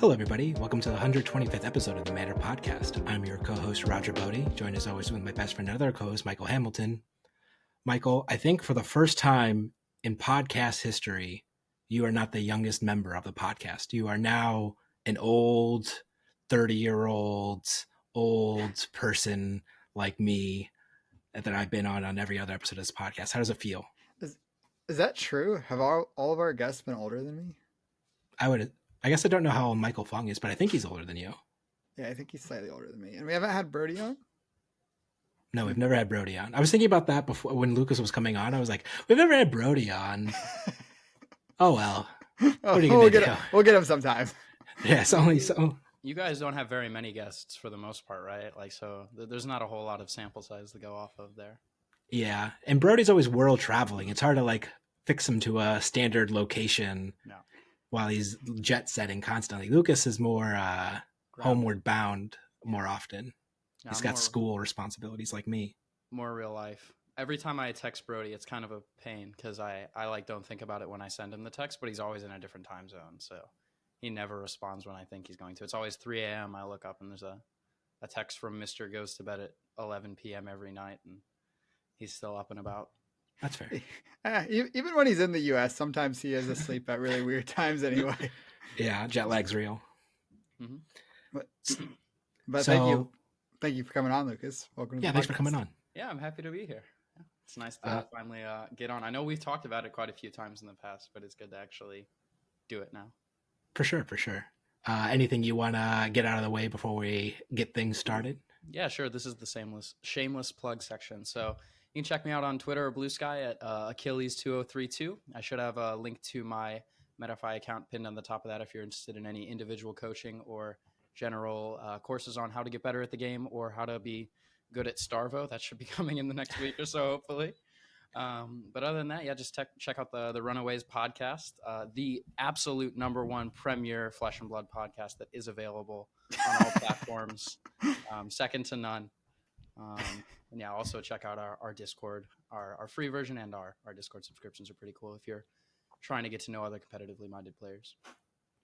Hello, everybody. Welcome to the 125th episode of the Matter Podcast. I'm your co-host, Roger Bodee, joined as always with my best friend and other co-host, Michael Hamilton. Michael, I think for the first time in podcast history, you are not the youngest member of the podcast. You are now an old, 30-year-old, old person like me that I've been on every other episode of this podcast. How does it feel? Is that true? Have all of our guests been older than me? I guess I don't know how old Michael Fung is, but I think he's older than you. Yeah, I think he's slightly older than me. And we haven't had Bodee on? No, we've never had Bodee on. I was thinking about that before when Lucas was coming on. I was like, we've never had Bodee on. Oh, well. What are you gonna do? We'll get him sometime. Yeah, it's only so. You guys don't have very many guests for the most part, right? Like, so there's not a whole lot of sample size to go off of there. Yeah, and Brody's always world traveling. It's hard to like fix him to a standard location while he's jet setting constantly. Lucas is more homeward bound more often. He's got school responsibilities like me. More real life. Every time I text Bodee, it's kind of a pain because I like don't think about it when I send him the text, but he's always in a different time zone, so he never responds when I think he's going to. It's always 3 a.m. I look up and there's a text from Mr. Goes to bed at 11 p.m. every night, and he's still up and about. That's fair. Even when he's in the U.S., sometimes he is asleep at really weird times anyway. Yeah, jet lag's real. Mm-hmm. But so, thank you for coming on, Lucas. Welcome to the podcast. Thanks for coming on. Yeah, I'm happy to be here. It's nice to finally get on. I know we've talked about it quite a few times in the past, but it's good to actually do it now. For sure. Anything you want to get out of the way before we get things started? Yeah, sure. This is the shameless plug section. So you can check me out on Twitter or Blue Sky at Achilles 2032. I should have a link to my Metafy account pinned on the top of that if you're interested in any individual coaching or general courses on how to get better at the game or how to be good at Starvo. That should be coming in the next week or so, hopefully. But other than that, yeah, just check out the Runaways podcast, the absolute #1 premier Flesh and Blood podcast that is available on all platforms, second to none. And yeah, also check out our Discord, our free version, and our Discord subscriptions are pretty cool if you're trying to get to know other competitively minded players.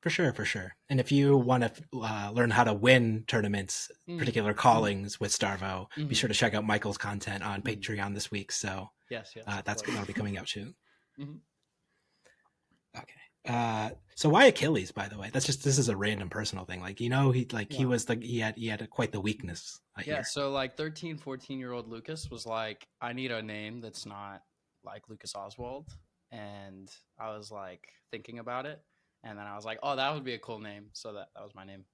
For sure. And if you want to learn how to win tournaments, particular callings with Starvo, be sure to check out Michael's content on Patreon this week. So yes. That'll be coming out soon. Okay. So why Achilles, by the way? This is a random personal thing. Like, he had quite the weakness. So like 13, 14-year-old Lucas was like, I need a name that's not like Lucas Oswald. And I was like thinking about it. And then I was like, oh, that would be a cool name. So that was my name.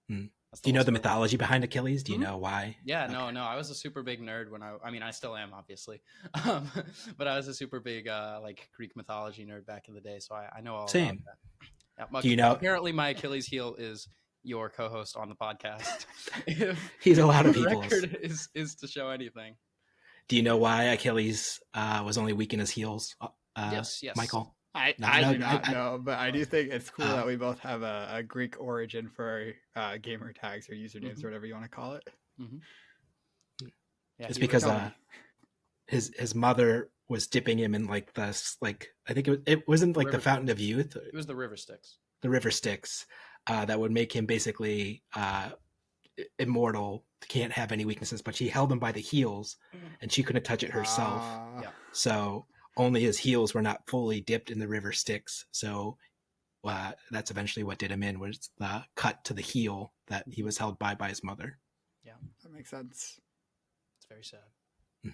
Do you know the mythology behind Achilles? Do you know why? Yeah, okay. No. I was a super big nerd when I still am, obviously. But I was a super big like Greek mythology nerd back in the day. So I know all about that. Yeah, do you know? Apparently my Achilles heel is your co-host on the podcast. He's a lot of people's. Record is to show anything. Do you know why Achilles was only weak in his heels? Yes. Michael? I do not know, but I do think it's cool that we both have a Greek origin for our gamer tags or usernames or whatever you want to call it. Yeah, it's because his mother was dipping him in like this, like I think it wasn't like the Fountain of Youth. It was the River Styx. The River Styx that would make him basically immortal. Can't have any weaknesses, but she held him by the heels, and she couldn't touch it herself. So only his heels were not fully dipped in the River Styx. So that's eventually what did him in, was the cut to the heel that he was held by his mother. Yeah, that makes sense. It's very sad.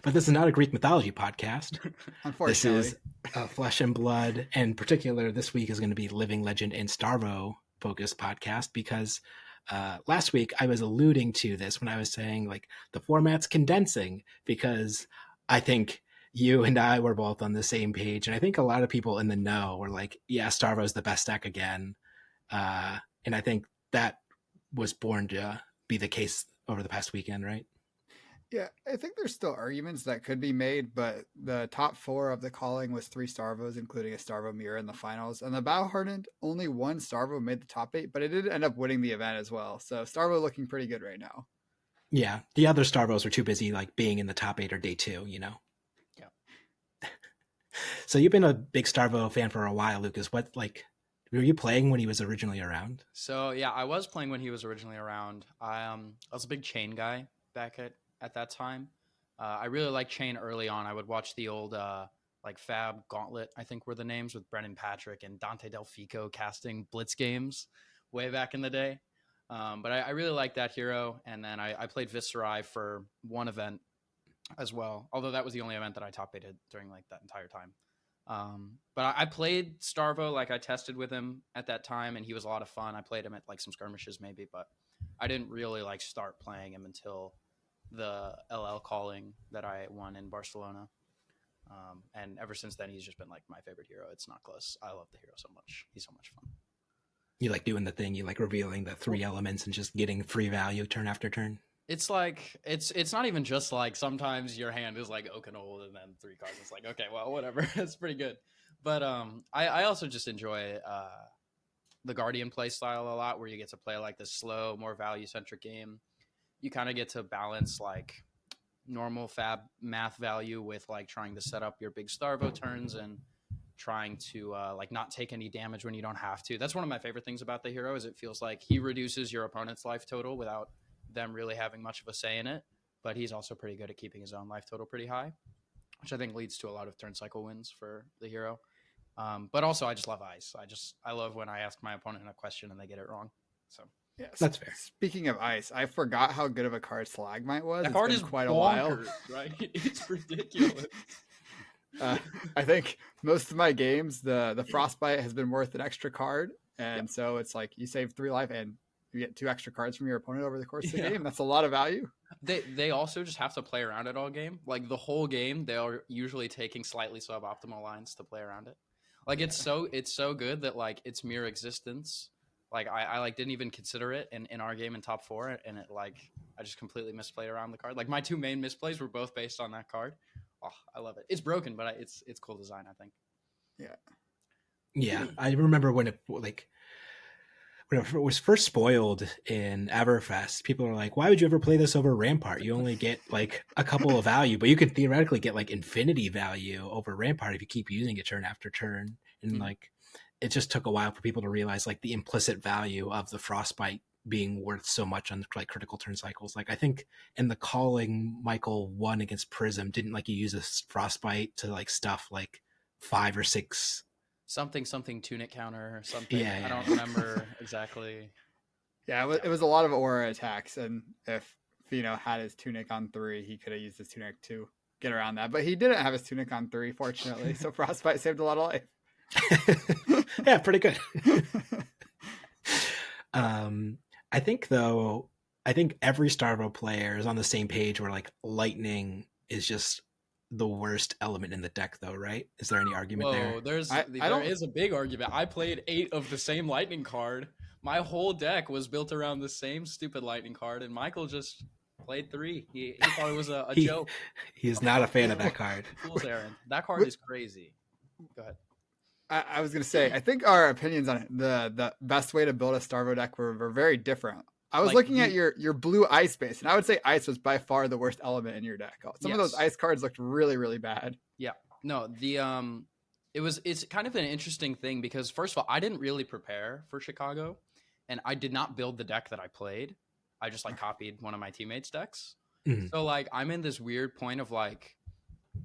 But this is not a Greek mythology podcast. Unfortunately. This is Flesh and Blood, and particular this week is going to be Living Legend and Starvo focused podcast, because last week I was alluding to this when I was saying like the format's condensing, because I think you and I were both on the same page, and I think a lot of people in the know were like, yeah, Starvo's the best deck again. And I think that was born to be the case over the past weekend, right? Yeah, I think there's still arguments that could be made, but the top 4 of the calling was 3 Starvos, including a Starvo mirror in the finals. And the Battle Hardened, only 1 Starvo made the top 8, but it did end up winning the event as well. So Starvo looking pretty good right now. Yeah, the other Starvos were too busy like being in the top 8 or day 2, you know? Yeah. So you've been a big Starvo fan for a while, Lucas. What, like, Were you playing when he was originally around? So yeah, I was playing when he was originally around. I was a big Chain guy back at that time. I really liked Chain early on. I would watch the old like Fab Gauntlet, I think were the names, with Brennan Patrick and Dante Delfico casting Blitz games way back in the day. But I really liked that hero, and then I played Viserai for one event as well. Although that was the only event that I top eighted during like that entire time. But I played Starvo, like I tested with him at that time, and he was a lot of fun. I played him at like some skirmishes maybe, but I didn't really like start playing him until the LL calling that I won in Barcelona. And ever since then, he's just been like my favorite hero. It's not close. I love the hero so much. He's so much fun. You like doing the thing, you like revealing the 3 elements and just getting free value turn after turn? It's like it's not even just like sometimes your hand is like Oakenhold and then 3 cards. It's like, okay, well, whatever. It's pretty good. But I also just enjoy the Guardian play style a lot, where you get to play like this slow, more value centric game. You kind of get to balance like normal Fab math value with like trying to set up your big Starvo turns and trying to like not take any damage when you don't have to. That's one of my favorite things about the hero, is it feels like he reduces your opponent's life total without them really having much of a say in it, but he's also pretty good at keeping his own life total pretty high, which I think leads to a lot of turn cycle wins for the hero. But also I just love ice. I love when I ask my opponent a question and they get it wrong. So Yeah, that's fair. Speaking of ice, I forgot how good of a card Stalagmite was. That card is quite bonkers, a while, right? It's ridiculous. I think most of my games, the Frostbite has been worth an extra card, and so it's like you save 3 life and you get 2 extra cards from your opponent over the course of the game. That's a lot of value. They also just have to play around it all game. Like the whole game, they are usually taking slightly suboptimal lines to play around it. Like it's so good that like its mere existence, like I like didn't even consider it in our game in top 4, and it like I just completely misplayed around the card. Like my 2 main misplays were both based on that card. Oh, I love it. It's broken, but it's cool design, I think. Yeah, I remember when it was first spoiled in Everfest, people were like, why would you ever play this over Rampart? You only get like a couple of value, but you could theoretically get like infinity value over Rampart if you keep using it turn after turn. And like, it just took a while for people to realize like the implicit value of the Frostbite being worth so much on like critical turn cycles. Like I think in the calling, Michael won against Prism, didn't like you use a Frostbite to like stuff like 5 or 6 something Tunic counter or something. Yeah. I don't remember exactly. Yeah, it was a lot of aura attacks, and if Fino had his Tunic on 3, he could have used his Tunic to get around that. But he didn't have his Tunic on 3, fortunately, so Frostbite saved a lot of life. Yeah, pretty good. I think every Starvo player is on the same page where like lightning is just the worst element in the deck, though, right? Is there any argument there? There is a big argument. I played 8 of the same lightning card. My whole deck was built around the same stupid lightning card, and Michael just played 3. He thought it was a joke. He is not a fan of that card. Fool's errand. That card is crazy. Go ahead. I was going to say, I think our opinions on the best way to build a Starvo deck were very different. I was looking at your blue ice base, and I would say ice was by far the worst element in your deck. Some of those ice cards looked really, really bad. Yeah. No, it's kind of an interesting thing because first of all, I didn't really prepare for Chicago, and I did not build the deck that I played. I just like copied one of my teammates' decks. Mm-hmm. So like I'm in this weird point of like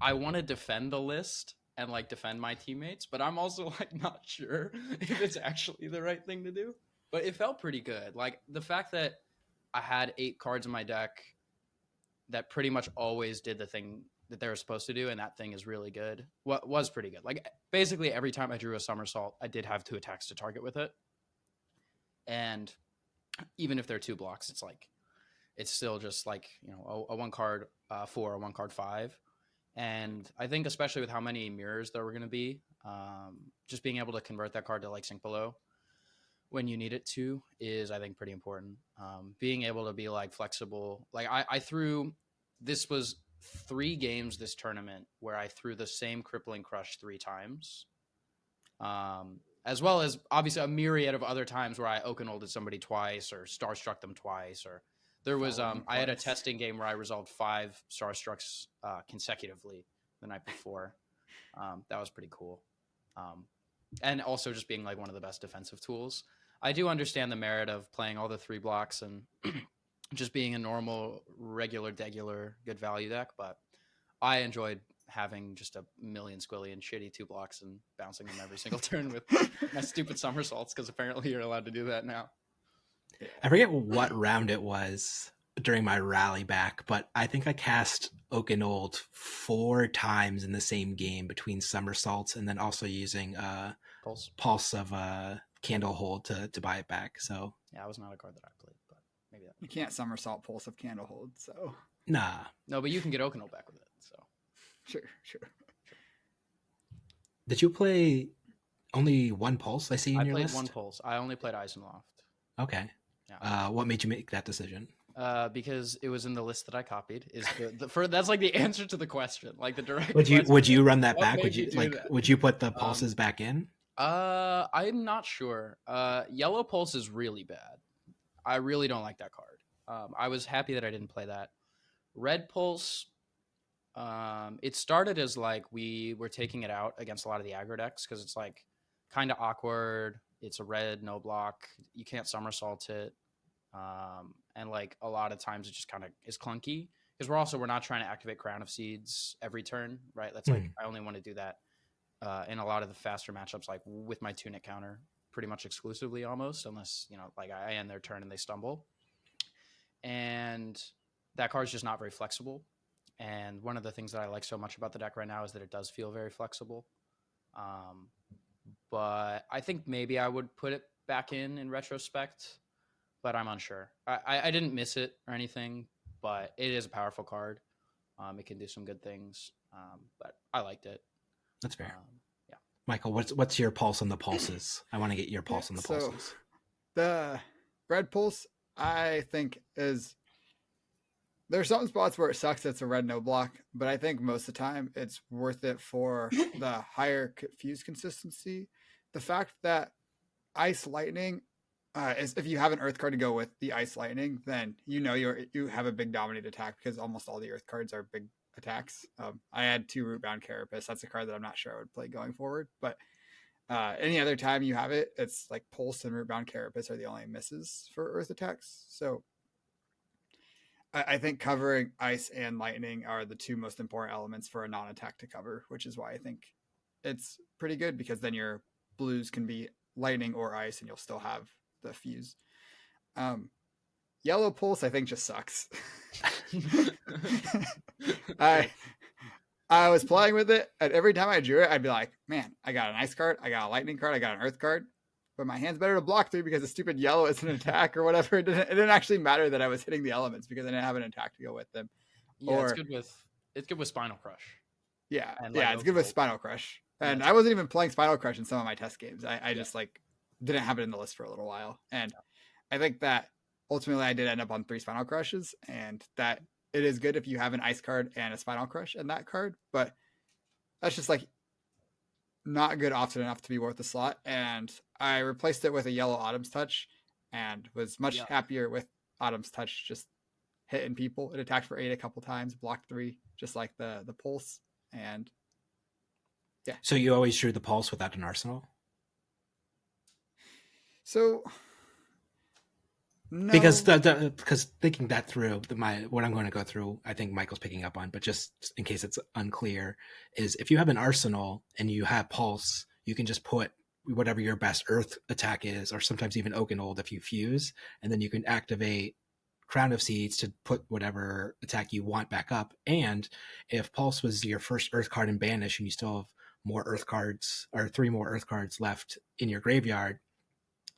I want to defend the list and like defend my teammates, but I'm also like not sure if it's actually the right thing to do. But it felt pretty good. Like the fact that I had 8 cards in my deck that pretty much always did the thing that they were supposed to do, and that thing is really good. Was pretty good. Like basically every time I drew a somersault, I did have 2 attacks to target with it. And even if they're 2 blocks, it's like it's still just like, you know, a 1 card 4, a 1 card 5. And I think especially with how many mirrors there were going to be, just being able to convert that card to like sink below when you need it to is, I think, pretty important. Being able to be like flexible. Like I threw, this was 3 games this tournament where I threw the same Crippling Crush 3 times. As well as obviously a myriad of other times where I Oakenholded somebody twice or Starstruck them twice. Or there was, I had a testing game where I resolved 5 Starstrucks consecutively the night before. That was pretty cool. and also just being like one of the best defensive tools. I do understand the merit of playing all the 3 blocks and just being a normal, regular, degular, good value deck, but I enjoyed having just a million squillion shitty 2 blocks and bouncing them every single turn with my stupid somersaults, because apparently you're allowed to do that now. I forget what round it was during my rally back, but I think I cast Oakenold 4 times in the same game between somersaults and then also using Pulse of Candle Hold to buy it back. So yeah, that was not a card that I played, but maybe that. You can't somersault Pulse of Candle Hold, so nah. No, but you can get Oakenold back with it. So sure. Did you play only 1 Pulse? I see in I your played list. 1 Pulse. I only played Eisenloft. Okay. Yeah. What made you make that decision? Because it was in the list that I copied. That's like the answer to the question. Like the direct. Would you run that What back? made Would me you do that? would you put the pulses back in? I'm not sure. Yellow Pulse is really bad. I really don't like that card. I was happy that I didn't play that. Red Pulse. It started as like we were taking it out against a lot of the aggro decks because it's like kind of awkward. It's a red, no block. You can't somersault it. And like a lot of times it just kind of is clunky because we're not trying to activate Crown of Seeds every turn, right? That's like, I only want to do that in a lot of the faster matchups, like with my Tunic counter pretty much exclusively almost, unless, like I end their turn and they stumble. And that card's just not very flexible. And one of the things that I like so much about the deck right now is that it does feel very flexible. But I think maybe I would put it back in retrospect, but I'm unsure. I didn't miss it or anything, but it is a powerful card. It can do some good things, but I liked it. That's fair. Yeah. Michael, what's your pulse on the pulses? I want to get your pulse on the pulses. So the red pulse, I think, there's some spots where it sucks it's a red no block, but I think most of the time it's worth it for the higher fuse consistency. The fact that Ice Lightning is, if you have an Earth card to go with the Ice Lightning, then you have a big dominate attack because almost all the Earth cards are big attacks. I had 2 Rootbound Carapace. That's a card that I'm not sure I would play going forward, but any other time you have it, it's like Pulse and Rootbound Carapace are the only misses for Earth attacks. So I think covering Ice and Lightning are the 2 most important elements for a non-attack to cover, which is why I think it's pretty good, because then your blues can be Lightning or Ice and you'll still have the fuse. Yellow Pulse, I think, just sucks. I was playing with it, and every time I drew it, I'd be like, man, I got an Ice card, I got a Lightning card, I got an Earth card, but my hand's better to block 3 because the stupid yellow is an attack or whatever. It didn't actually matter that I was hitting the elements because I didn't have an attack to go with them. Yeah, it's good with Spinal Crush. Yeah, And it's good with Spinal Crush. And I wasn't even playing Spinal Crush in some of my test games. I just didn't have it in the list for a little while. And I think that ultimately I did end up on 3 Spinal Crushes, and that it is good if you have an Ice card and a Spinal Crush in that card, but that's just like not good often enough to be worth the slot. And I replaced it with a yellow Autumn's Touch and was much happier with Autumn's Touch just hitting people. It attacked for 8 a couple times, blocked 3, just like the Pulse. And yeah. So you always drew the Pulse without an arsenal? So no. Because because thinking that through, what I'm going to go through, I think Michael's picking up on, but just in case it's unclear, is if you have an arsenal and you have Pulse, you can just put whatever your best Earth attack is, or sometimes even Oakenold if you fuse, and then you can activate Crown of Seeds to put whatever attack you want back up. And if Pulse was your first Earth card in Banish and you still have more Earth cards or 3 more Earth cards left in your graveyard,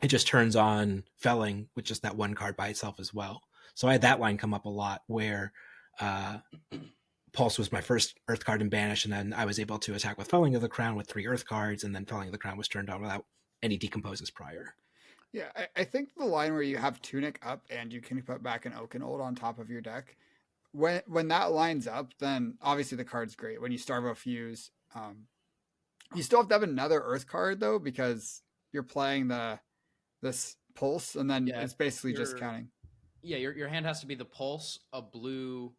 it just turns on Felling with just that 1 card by itself as well. So I had that line come up a lot where Pulse was my first Earth card in Banish, and then I was able to attack with Felling of the Crown with 3 Earth cards, and then Felling of the Crown was turned on without any decomposes prior. Yeah, I think the line where you have Tunic up and you can put back an Oakenold on top of your deck, when that lines up, then obviously the card's great. When you Starvo Fuse, you still have to have another Earth card though, because you're playing this Pulse, and then it's basically just counting. Yeah, your hand has to be the Pulse, a blue,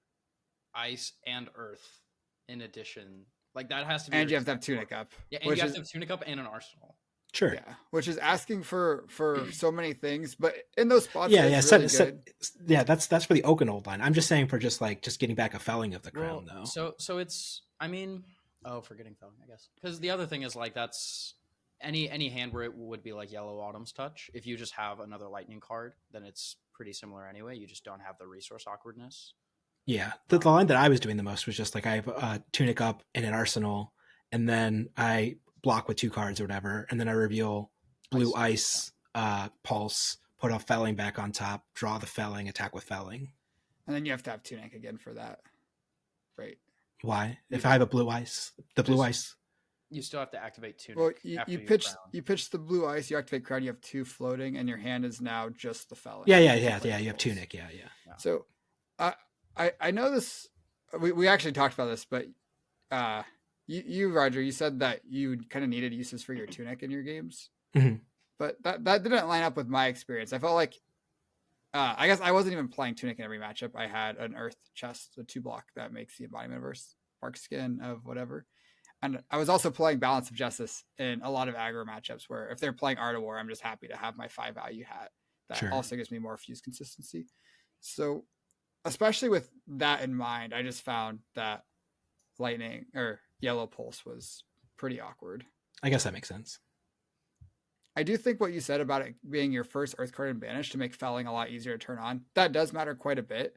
Ice, and Earth in addition. Like that has to be. And you have to have Tunic up. Yeah, and you have to have Tunic up and an arsenal. Sure. Yeah, which is asking for so many things, but in those spots, Yeah, it's yeah. really good. Yeah, that's for the Oakenold line. I'm just saying for just getting back a felling of the Well, crown, though. so it's, I mean, oh, forgetting felling, I guess, because the other thing is like that's any hand where it would be like Yellow Autumn's Touch. If you just have another lightning card, then it's pretty similar anyway. You just don't have the resource awkwardness. Yeah, the line that I was doing the most was just like I have Tunic up in an arsenal, and then I block with 2 cards or whatever, and then I reveal blue ice, pulse, put a felling back on top, draw the felling, attack with felling. And then you have to have Tunic again for that, right? Why? If I have a blue ice, the blue ice. You still have to activate Tunic. Well, you pitch the blue ice, you activate crown, you have 2 floating, and your hand is now just the felling. Yeah. You have Tunic. Yeah. So, I know this. We actually talked about this, but you Roger, you said that you kind of needed uses for your Tunic in your games, but that didn't line up with my experience. I felt like, I guess I wasn't even playing Tunic in every matchup. I had an Earth chest, a 2-block that makes the embodiment verse, Bark Skin of whatever. And I was also playing Balance of Justice in a lot of aggro matchups where if they're playing Art of War, I'm just happy to have my 5 value hat. That also gives me more fuse consistency. So especially with that in mind, I just found that lightning or yellow pulse was pretty awkward. I guess that makes sense. I do think what you said about it being your first Earth card in Banish to make felling a lot easier to turn on, that does matter quite a bit.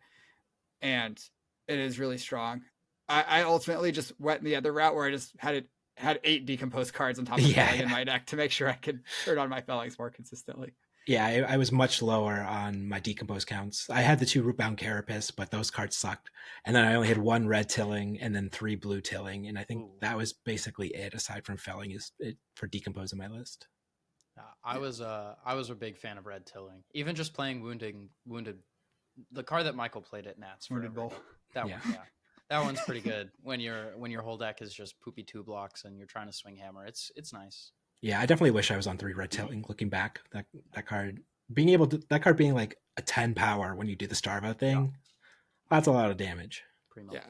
And it is really strong. I ultimately just went the other route where I just had 8 decomposed cards on top of felling in my deck to make sure I could turn on my fellings more consistently. Yeah, I was much lower on my decompose counts. I had the 2 Rootbound Carapace, but those cards sucked. And then I only had 1 red tilling and then 3 blue tilling. And I think that was basically it, aside from felling is it for decompose in my list. I was a big fan of red tilling. Even just playing wounded, the card that Michael played at Nats. Wounded Bull. That one, yeah. That one's pretty good when your whole deck is just poopy 2 blocks and you're trying to swing hammer. It's nice. Yeah, I definitely wish I was on 3 red tilling. Looking back, that card being like a 10 power when you do the Starvo thing, that's a lot of damage. Yeah,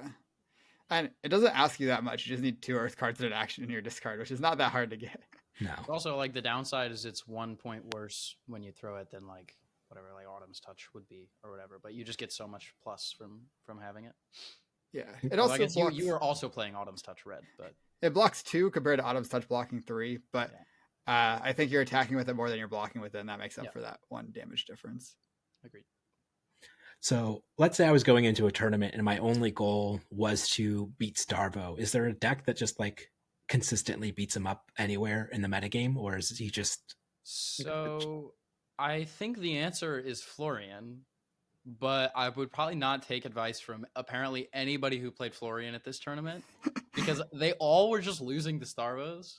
and it doesn't ask you that much. You just need 2 Earth cards in action in your discard, which is not that hard to get. No. Also, like the downside is it's 1 point worse when you throw it than like whatever like Autumn's Touch would be or whatever. But you just get so much plus from having it. Yeah, it also blocks, you were also playing Autumn's Touch red, but it blocks 2 compared to Autumn's Touch blocking 3. But I think you're attacking with it more than you're blocking with it, and that makes up for that 1 damage difference. Agreed. So let's say I was going into a tournament and my only goal was to beat Starvo. Is there a deck that just like consistently beats him up anywhere in the metagame, or is he just? So I think the answer is Florian. But I would probably not take advice from apparently anybody who played Florian at this tournament because they all were just losing to Starvos.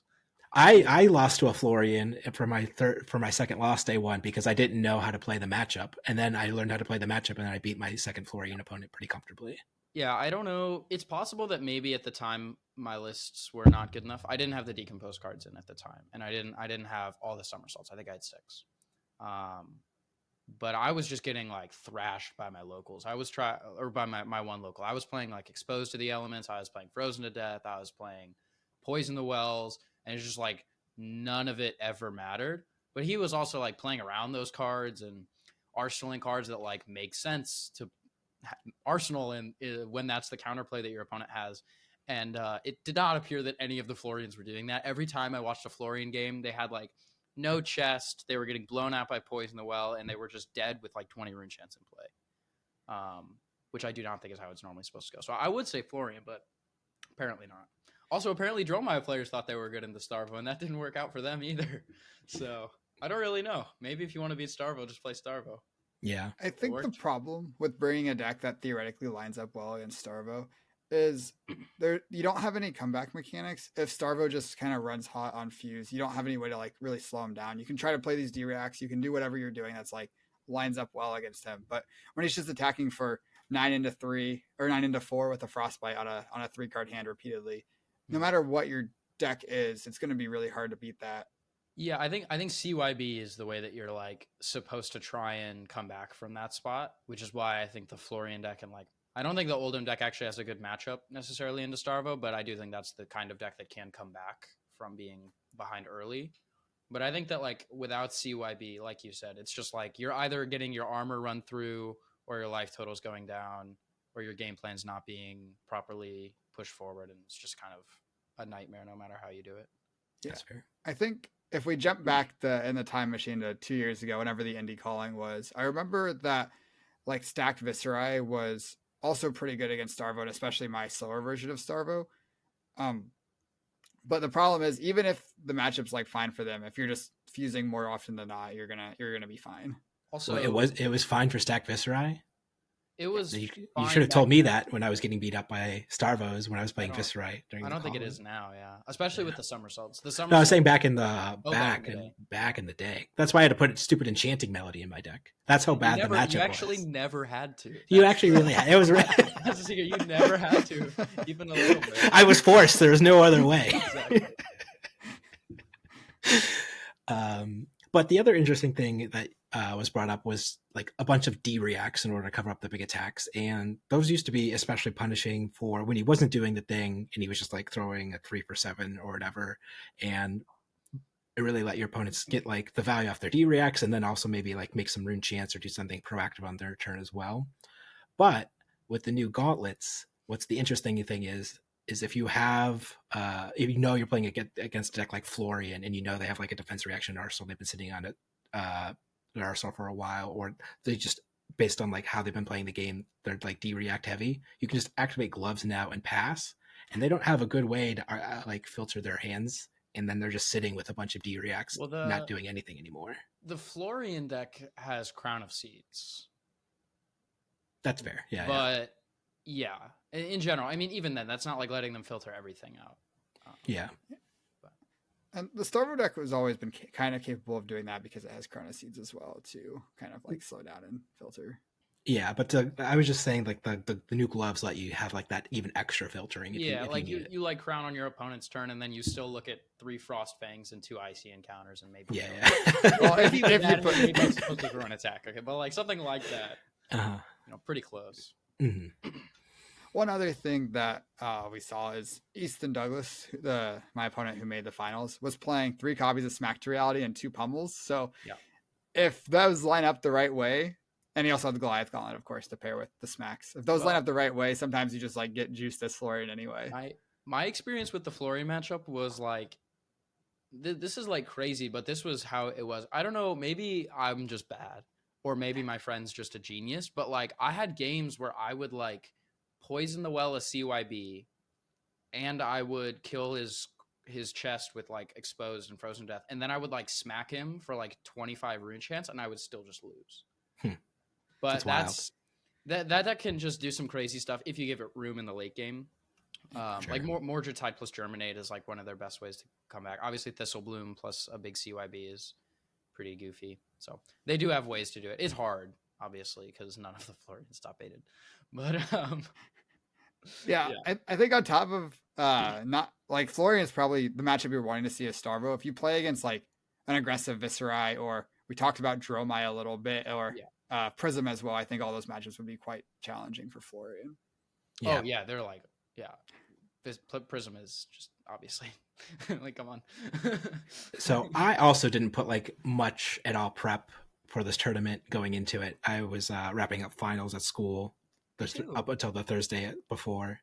I lost to a Florian for my second loss day 1 because I didn't know how to play the matchup, and then I learned how to play the matchup, and I beat my second Florian opponent pretty comfortably. Yeah, I don't know. It's possible that maybe at the time my lists were not good enough. I didn't have the decompose cards in at the time, and I didn't have all the somersaults. I think I had 6. But I was just getting like thrashed by my locals. I was by my one local. I was playing like Exposed to the Elements. I was playing Frozen to Death. I was playing Poison the Wells. And it's just like none of it ever mattered. But he was also like playing around those cards and arsenaling cards that like make sense to arsenal and when that's the counterplay that your opponent has. And it did not appear that any of the Florians were doing that. Every time I watched a Florian game, they had like no chest. They were getting blown out by Poison the Well, and they were just dead with like 20 rune chants in play, which I do not think is how it's normally supposed to go. So I would say Florian, but apparently not. Also, apparently Dromai players thought they were good in the Starvo, and that didn't work out for them either. So I don't really know. Maybe if you want to beat Starvo, just play Starvo. Yeah. I think the problem with bringing a deck that theoretically lines up well against Starvo is you don't have any comeback mechanics. If Starvo just kind of runs hot on Fuse, you don't have any way to like really slow him down. You can try to play these D-Reacts. You can do whatever you're doing that's like lines up well against him. But when he's just attacking for 9 into 3 or 9 into 4 with a Frostbite on a 3-card hand repeatedly, no matter what your deck is, it's going to be really hard to beat that. Yeah, I think CYB is the way that you're like supposed to try and come back from that spot, which is why I think the Florian deck and like I don't think the Oldham deck actually has a good matchup necessarily into Starvo, but I do think that's the kind of deck that can come back from being behind early. But I think that like without CYB, like you said, it's just like you're either getting your armor run through or your life total's going down or your game plan's not being properly pushed forward, and it's just kind of a nightmare no matter how you do it. Yeah. That's fair. I think if we jump back in the time machine to 2 years ago, whenever the indie calling was, I remember that like stacked Viscerai was also pretty good against Starvo, and especially my slower version of Starvo. But the problem is, even if the matchup's like fine for them, if you're just fusing more often than not, you're gonna be fine. Also, So it was fine for stacked Viscerai. It was. You should have told me that when I was getting beat up by Starvos when I was playing Viscerai. I don't think it is now. Yeah, especially with the somersaults. No, I was saying back in the back in the day. That's why I had to put a stupid enchanting melody in my deck. That's how bad the matchup was. You actually never had to. You actually really had. It was. That's a secret. You never had to, even a little bit. I was forced. There was no other way. Exactly. But the other interesting thing that was brought up was like a bunch of D-Reacts in order to cover up the big attacks. And those used to be especially punishing for when he wasn't doing the thing and he was just like throwing a 3 for 7 or whatever. And it really let your opponents get like the value off their D-Reacts and then also maybe like make some rune chance or do something proactive on their turn as well. But with the new gauntlets, what's the interesting thing is if you have, if you know you're playing against a deck like Florian and you know they have like a defense reaction arsenal, they've been sitting on it, their arsenal for a while, or they just, based on like how they've been playing the game, they're like D-React heavy, you can just activate gloves now and pass, and they don't have a good way to like filter their hands, and then they're just sitting with a bunch of D-Reacts not doing anything anymore. The Florian deck has Crown of Seeds. That's fair. Yeah. But yeah, in general, I mean, even then, that's not like letting them filter everything out. Yeah. And the Starvo deck has always been kind of capable of doing that because it has Chrono Seeds as well to kind of like slow down and filter. Yeah, but I was just saying like the new gloves let you have like that even extra filtering. If you like crown on your opponent's turn and then you still look at 3 Frost Fangs and 2 Icy Encounters and maybe well, if you put maybe it's supposed to throw an attack, okay, but like something like that, pretty close. Mm-hmm. One other thing that we saw is Easton Douglas, my opponent who made the finals, was playing 3 copies of Smack to Reality and 2 Pummels. So if those line up the right way, and he also had the Goliath Gauntlet, of course, to pair with the Smacks. If those line up the right way, sometimes you just like get juiced as Florian anyway. My experience with the Florian matchup was like, this is like crazy, but this was how it was. I don't know, maybe I'm just bad, or maybe my friend's just a genius, but like I had games where I would like poison the well of CYB, and I would kill his chest with like exposed and frozen death, and then I would like smack him for like 25 rune chance, and I would still just lose. But that can just do some crazy stuff if you give it room in the late game. Sure. Like Mordred Tide plus Germinate is like one of their best ways to come back. Obviously, Thistle Bloom plus a big CYB is pretty goofy. So they do have ways to do it. It's hard, obviously, because none of the Florians top 8'd. But I think on top of not like Florian is probably the matchup you're wanting to see as Starvo. If you play against like an aggressive Viscerai, or we talked about Dromai a little bit, or Prism as well, I think all those matchups would be quite challenging for Florian. Yeah. Oh yeah, they're like this Prism is just obviously like, come on. So I also didn't put like much at all prep for this tournament going into it. I was wrapping up finals at school up until the Thursday before.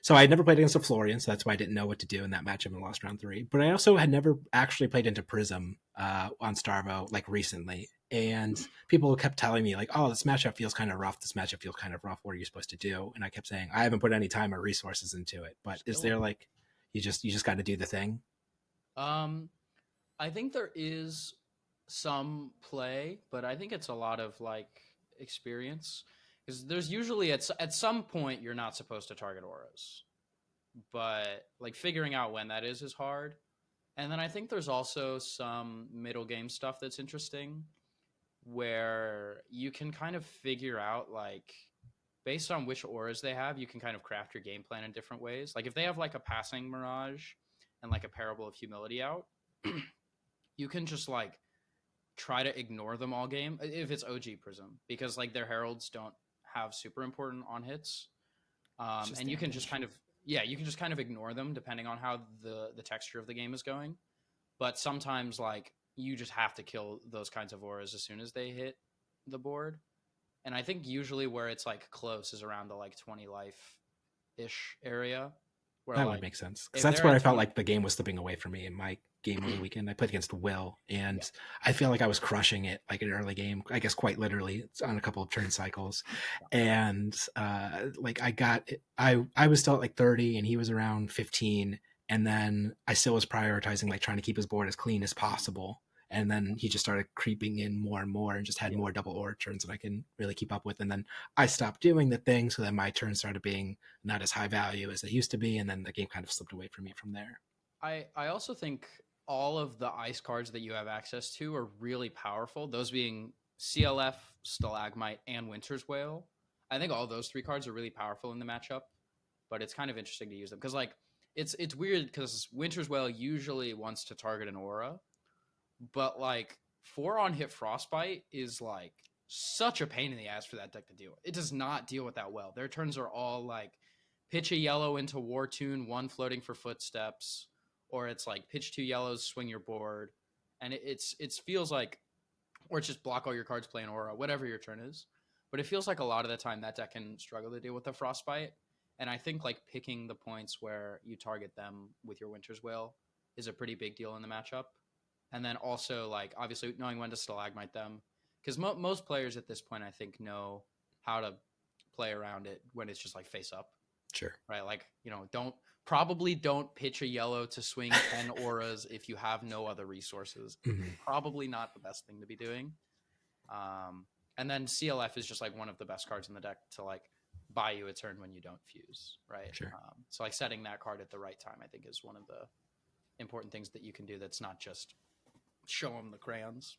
So I had never played against a Florian, so that's why I didn't know what to do in that matchup and lost round 3. But I also had never actually played into Prism on Starvo like recently. And people kept telling me like, oh, this matchup feels kind of rough. This matchup feels kind of rough. What are you supposed to do? And I kept saying, I haven't put any time or resources into it. But is there like, you just got to do the thing? I think there is some play, but I think it's a lot of like experience. Because there's usually at some point you're not supposed to target auras, but like figuring out when that is hard. And then I think there's also some middle game stuff that's interesting, where you can kind of figure out like based on which auras they have, you can kind of craft your game plan in different ways. Like if they have like a passing mirage and like a parable of humility out, you can just like try to ignore them all game if it's OG Prism, because like their heralds don't have super important on hits, and you can just kind of ignore them depending on how the texture of the game is going. but sometimes like you just have to kill those kinds of auras as soon as they hit the board. And I think usually where it's like close is around the like 20 life ish area. Where That like would make sense, because if that's they're where at I felt 20 like the game was slipping away from me in my game of the weekend. I played against Will, and I feel like I was crushing it like an early game. I guess quite literally, it's on a couple of turn cycles, and like I was still at like 30, and he was around 15, and then I still was prioritizing like trying to keep his board as clean as possible. And then he just started creeping in more and more and just had more double aura turns that I can really keep up with. And then I stopped doing the thing, so then my turns started being not as high value as they used to be. And then the game kind of slipped away from me from there. I also think all of the ice cards that you have access to are really powerful. Those being CLF, Stalagmite, and Winter's Whale. I think all those 3 cards are really powerful in the matchup, but it's kind of interesting to use them because like it's weird because Winter's Whale usually wants to target an aura, but like 4 on hit Frostbite is like such a pain in the ass for that deck to deal with. It does not deal with that well. Their turns are all like pitch a yellow into War Tune, 1 floating for footsteps, or it's like pitch 2 yellows, swing your board, and it feels like, or it's just block all your cards, play an aura, whatever your turn is. But it feels like a lot of the time that deck can struggle to deal with the Frostbite, and I think like picking the points where you target them with your Winter's Whale is a pretty big deal in the matchup. And then also, like, obviously knowing when to Stalagmite them. Because most players at this point, I think, know how to play around it when it's just, like, face up. Sure. Right? Like, you know, don't pitch a yellow to swing 10 auras if you have no other resources. Mm-hmm. Probably not the best thing to be doing. And then CLF is just, like, one of the best cards in the deck to, like, buy you a turn when you don't fuse, right? Sure. So, like, setting that card at the right time, I think, is one of the important things that you can do that's not just show them the crayons.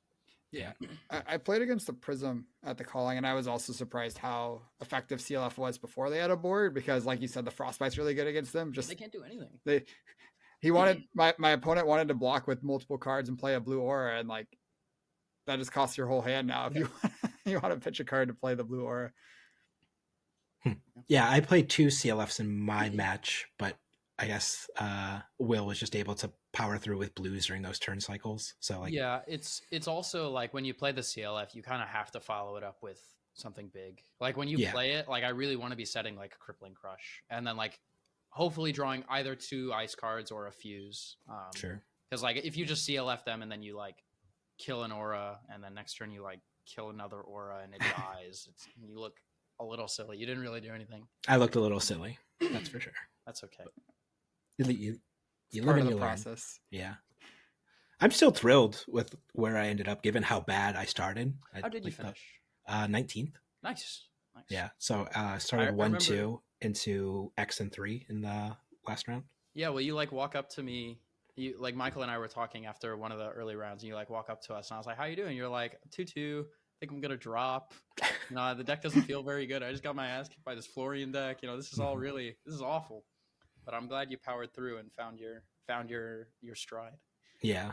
Yeah. I played against the Prism at the calling, and I was also surprised how effective CLF was before they had a board, because like you said, the Frostbite's really good against them. Just they can't do anything. He wanted my opponent wanted to block with multiple cards and play a blue aura, and like that just costs your whole hand now if you want to pitch a card to play the blue aura. Yeah, I played 2 CLFs in my match, but I guess Will was just able to power through with blues during those turn cycles. So like, yeah, it's also like when you play the CLF, you kind of have to follow it up with something big. Like when you play it, like I really want to be setting like a Crippling Crush, and then like hopefully drawing either 2 ice cards or a fuse. Sure. Because like if you just CLF them and then you like kill an aura, and then next turn you like kill another aura and it dies, you look a little silly. You didn't really do anything. I looked a little silly. That's for sure. That's okay. You Part live of and the you learn. process. Yeah. I'm still thrilled with where I ended up, given how bad I started. How did you finish? 19th. Nice. Yeah. So I started 1-2 into X and 3 in the last round. Yeah. Well, you like walk up to me. You like Michael and I were talking after one of the early rounds, and you like walk up to us, and I was like, "How you doing?" You're like 2-2. I think I'm gonna drop. No, the deck doesn't feel very good. I just got my ass kicked by this Florian deck. You know, this is all really this is awful. But I'm glad you powered through and found your stride. Yeah.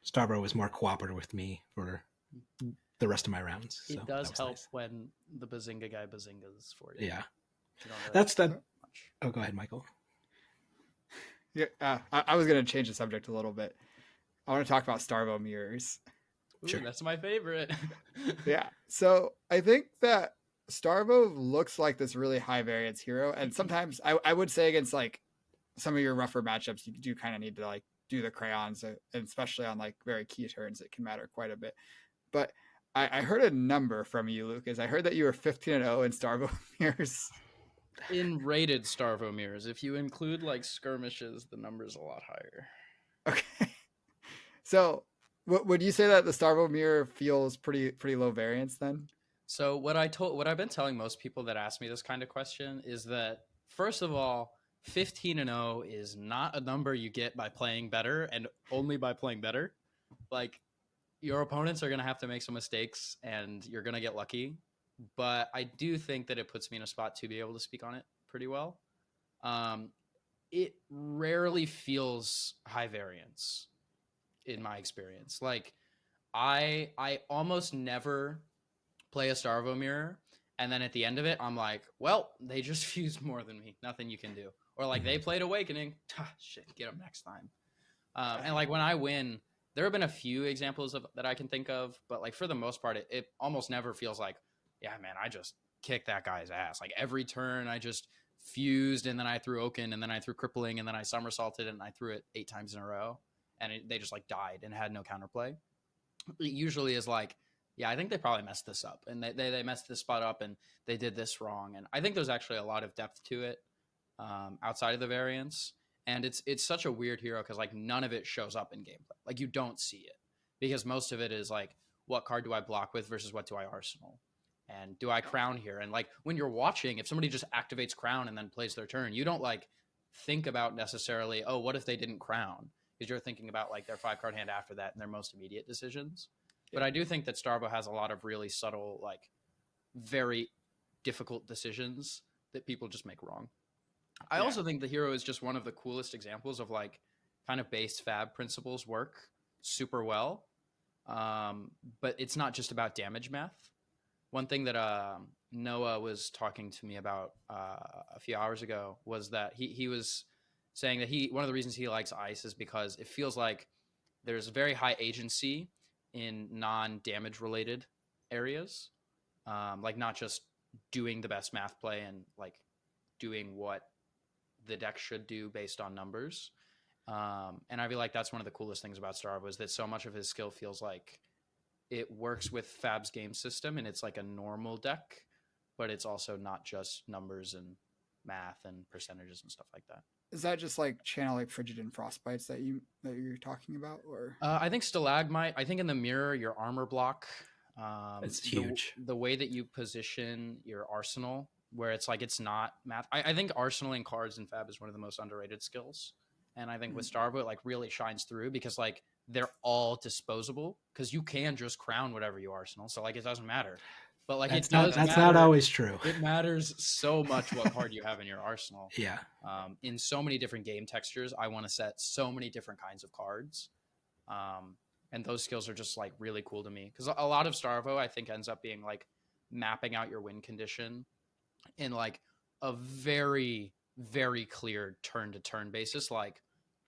Starvo was more cooperative with me for the rest of my rounds. So it does help nice. when the Bazinga guy bazingas for you. Yeah. You really That's the much. Oh, go ahead, Michael. Yeah, I was going to change the subject a little bit. I want to talk about Starvo mirrors. Ooh, sure. That's my favorite. Yeah. So I think that Starvo looks like this really high variance hero. And sometimes I would say against like some of your rougher matchups, you do kind of need to like do the crayons, and especially on like very key turns, it can matter quite a bit. But I heard a number from you, Lucas. I heard that you were 15-0 in Starvo mirrors. In rated Starvo mirrors, if you include like skirmishes, the number's a lot higher. Okay. So would you say that the Starvo mirror feels pretty low variance then? So what I've been telling most people that ask me this kind of question is that, first of all, 15-0 is not a number you get by playing better, and only by playing better. Like, your opponents are going to have to make some mistakes, and you're going to get lucky. But I do think that it puts me in a spot to be able to speak on it pretty well. It rarely feels high variance in my experience. Like, I almost never play a Starvo mirror, and then at the end of it, I'm like, well, they just fused more than me. Nothing you can do. Or like, they played Awakening. Shit, get them next time. And like when I win, there have been a few examples of that I can think of, but like for the most part, it almost never feels like, yeah, man, I just kicked that guy's ass. Like every turn, I just fused, and then I threw Oaken, and then I threw Crippling, and then I somersaulted, and I threw it 8 times in a row, and they just like died and had no counterplay. It usually is like, yeah, I think they probably messed this up, and they messed this spot up, and they did this wrong. And I think there's actually a lot of depth to it outside of the variants. And it's such a weird hero because like none of it shows up in gameplay. Like you don't see it because most of it is like, what card do I block with versus what do I arsenal? And do I crown here? And like when you're watching, if somebody just activates crown and then plays their turn, you don't like think about necessarily, oh, what if they didn't crown? Because you're thinking about like their 5-card hand after that and their most immediate decisions. But I do think that Starvo has a lot of really subtle, like very difficult decisions that people just make wrong. I also think the hero is just one of the coolest examples of like kind of base fab principles work super well. But it's not just about damage math. One thing that Noah was talking to me about a few hours ago was that he was saying that one of the reasons he likes ice is because it feels like there's very high agency in non-damage related areas, like not just doing the best math play and like doing what the deck should do based on numbers. And I feel like that's one of the coolest things about Starvo is that so much of his skill feels like it works with Fab's game system and it's like a normal deck, but it's also not just numbers and math and percentages and stuff like that. Is that just like channel like Frigid and Frostbites that you're talking about, or? I think Stalagmite. I think in the mirror, your armor block. It's huge. The way that you position your arsenal, where it's like it's not math. I think arsenaling cards in Fab is one of the most underrated skills, and I think with Starvo it like really shines through because like they're all disposable because you can just crown whatever you arsenal, so like it doesn't matter. But like that's that's not always true. It matters so much what card you have in your arsenal. Yeah. In so many different game textures, I want to set so many different kinds of cards. And those skills are just like really cool to me because a lot of Starvo I think ends up being like mapping out your win condition in like a very, very clear turn to turn basis. Like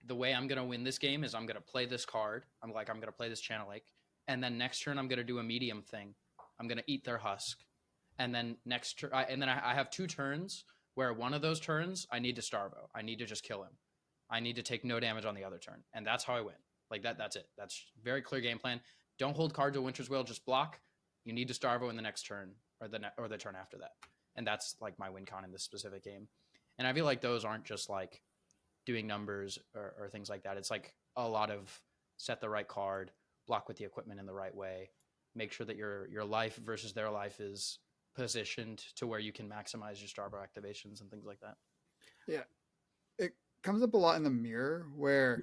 the way I'm going to win this game is I'm going to play this card. I'm going to play this Channel Lake. And then next turn, I'm going to do a medium thing. I'm going to eat their husk. And then next turn, I have 2 turns where one of those turns I need to Starvo. I need to just kill him. I need to take no damage on the other turn. And that's how I win. Like that's it. That's very clear game plan. Don't hold card to Winter's Will, just block. You need to Starvo in the next turn or the turn after that. And that's like my win con in this specific game. And I feel like those aren't just like doing numbers or things like that. It's like a lot of set the right card, block with the equipment in the right way, make sure that your life versus their life is positioned to where you can maximize your Starvo activations and things like that. Yeah. It comes up a lot in the mirror where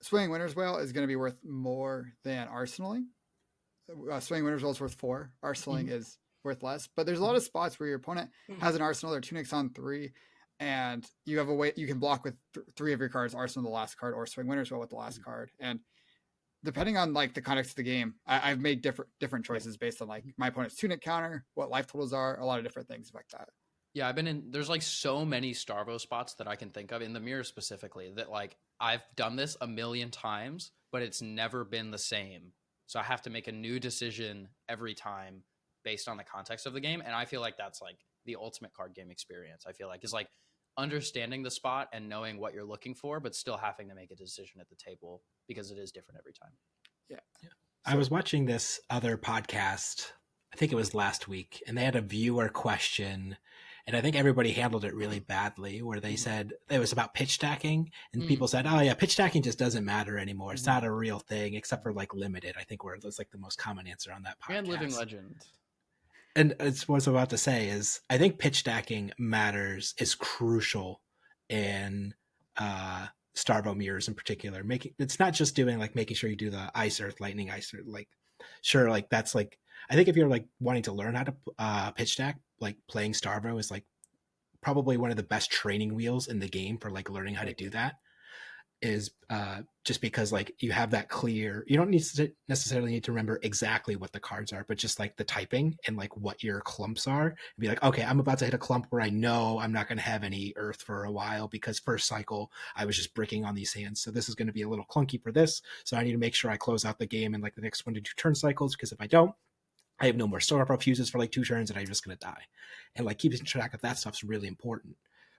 Swinging Winter's Whale is going to be worth more than arsenaling. Swinging Winter's Whale is worth 4. Arsenaling is worth less. But there's a lot of spots where your opponent has an arsenal, their Tunic's on 3, and you have a way you can block with 3 of your cards, arsenal the last card, or Swing Winter's Whale with the last card. And depending on like the context of the game, I've made different choices based on like my opponent's Tunic counter, what life totals are, a lot of different things like that. Yeah, there's like so many Starvo spots that I can think of in the mirror specifically that like I've done this a million times, but it's never been the same. So I have to make a new decision every time based on the context of the game. And I feel like that's like the ultimate card game experience. I feel like is like understanding the spot and knowing what you're looking for, but still having to make a decision at the table because it is different every time. Yeah. I was watching this other podcast, I think it was last week, and they had a viewer question, and I think everybody handled it really badly, where they said it was about pitch stacking, and people said, oh yeah, pitch stacking just doesn't matter anymore. It's not a real thing, except for like limited. I think that's like the most common answer on that podcast. And Living Legend. And it's what I was about to say is I think pitch stacking is crucial in Starvo mirrors in particular. It's not just doing like making sure you do the ice earth lightning ice earth, like sure, like that's like I think if you're like wanting to learn how to pitch stack, like playing Starvo is like probably one of the best training wheels in the game for like learning how to do that. is just because like you have that clear, you don't necessarily need to remember exactly what the cards are, but just like the typing and like what your clumps are, and be like, okay, I'm about to hit a clump where I know I'm not going to have any earth for a while because first cycle I was just bricking on these hands, so this is going to be a little clunky for this, so I need to make sure I close out the game in like the next 1 to 2 turn cycles, because if I don't, I have no more Starvo fuses for like 2 turns and I'm just going to die. And like keeping track of that stuff's really important.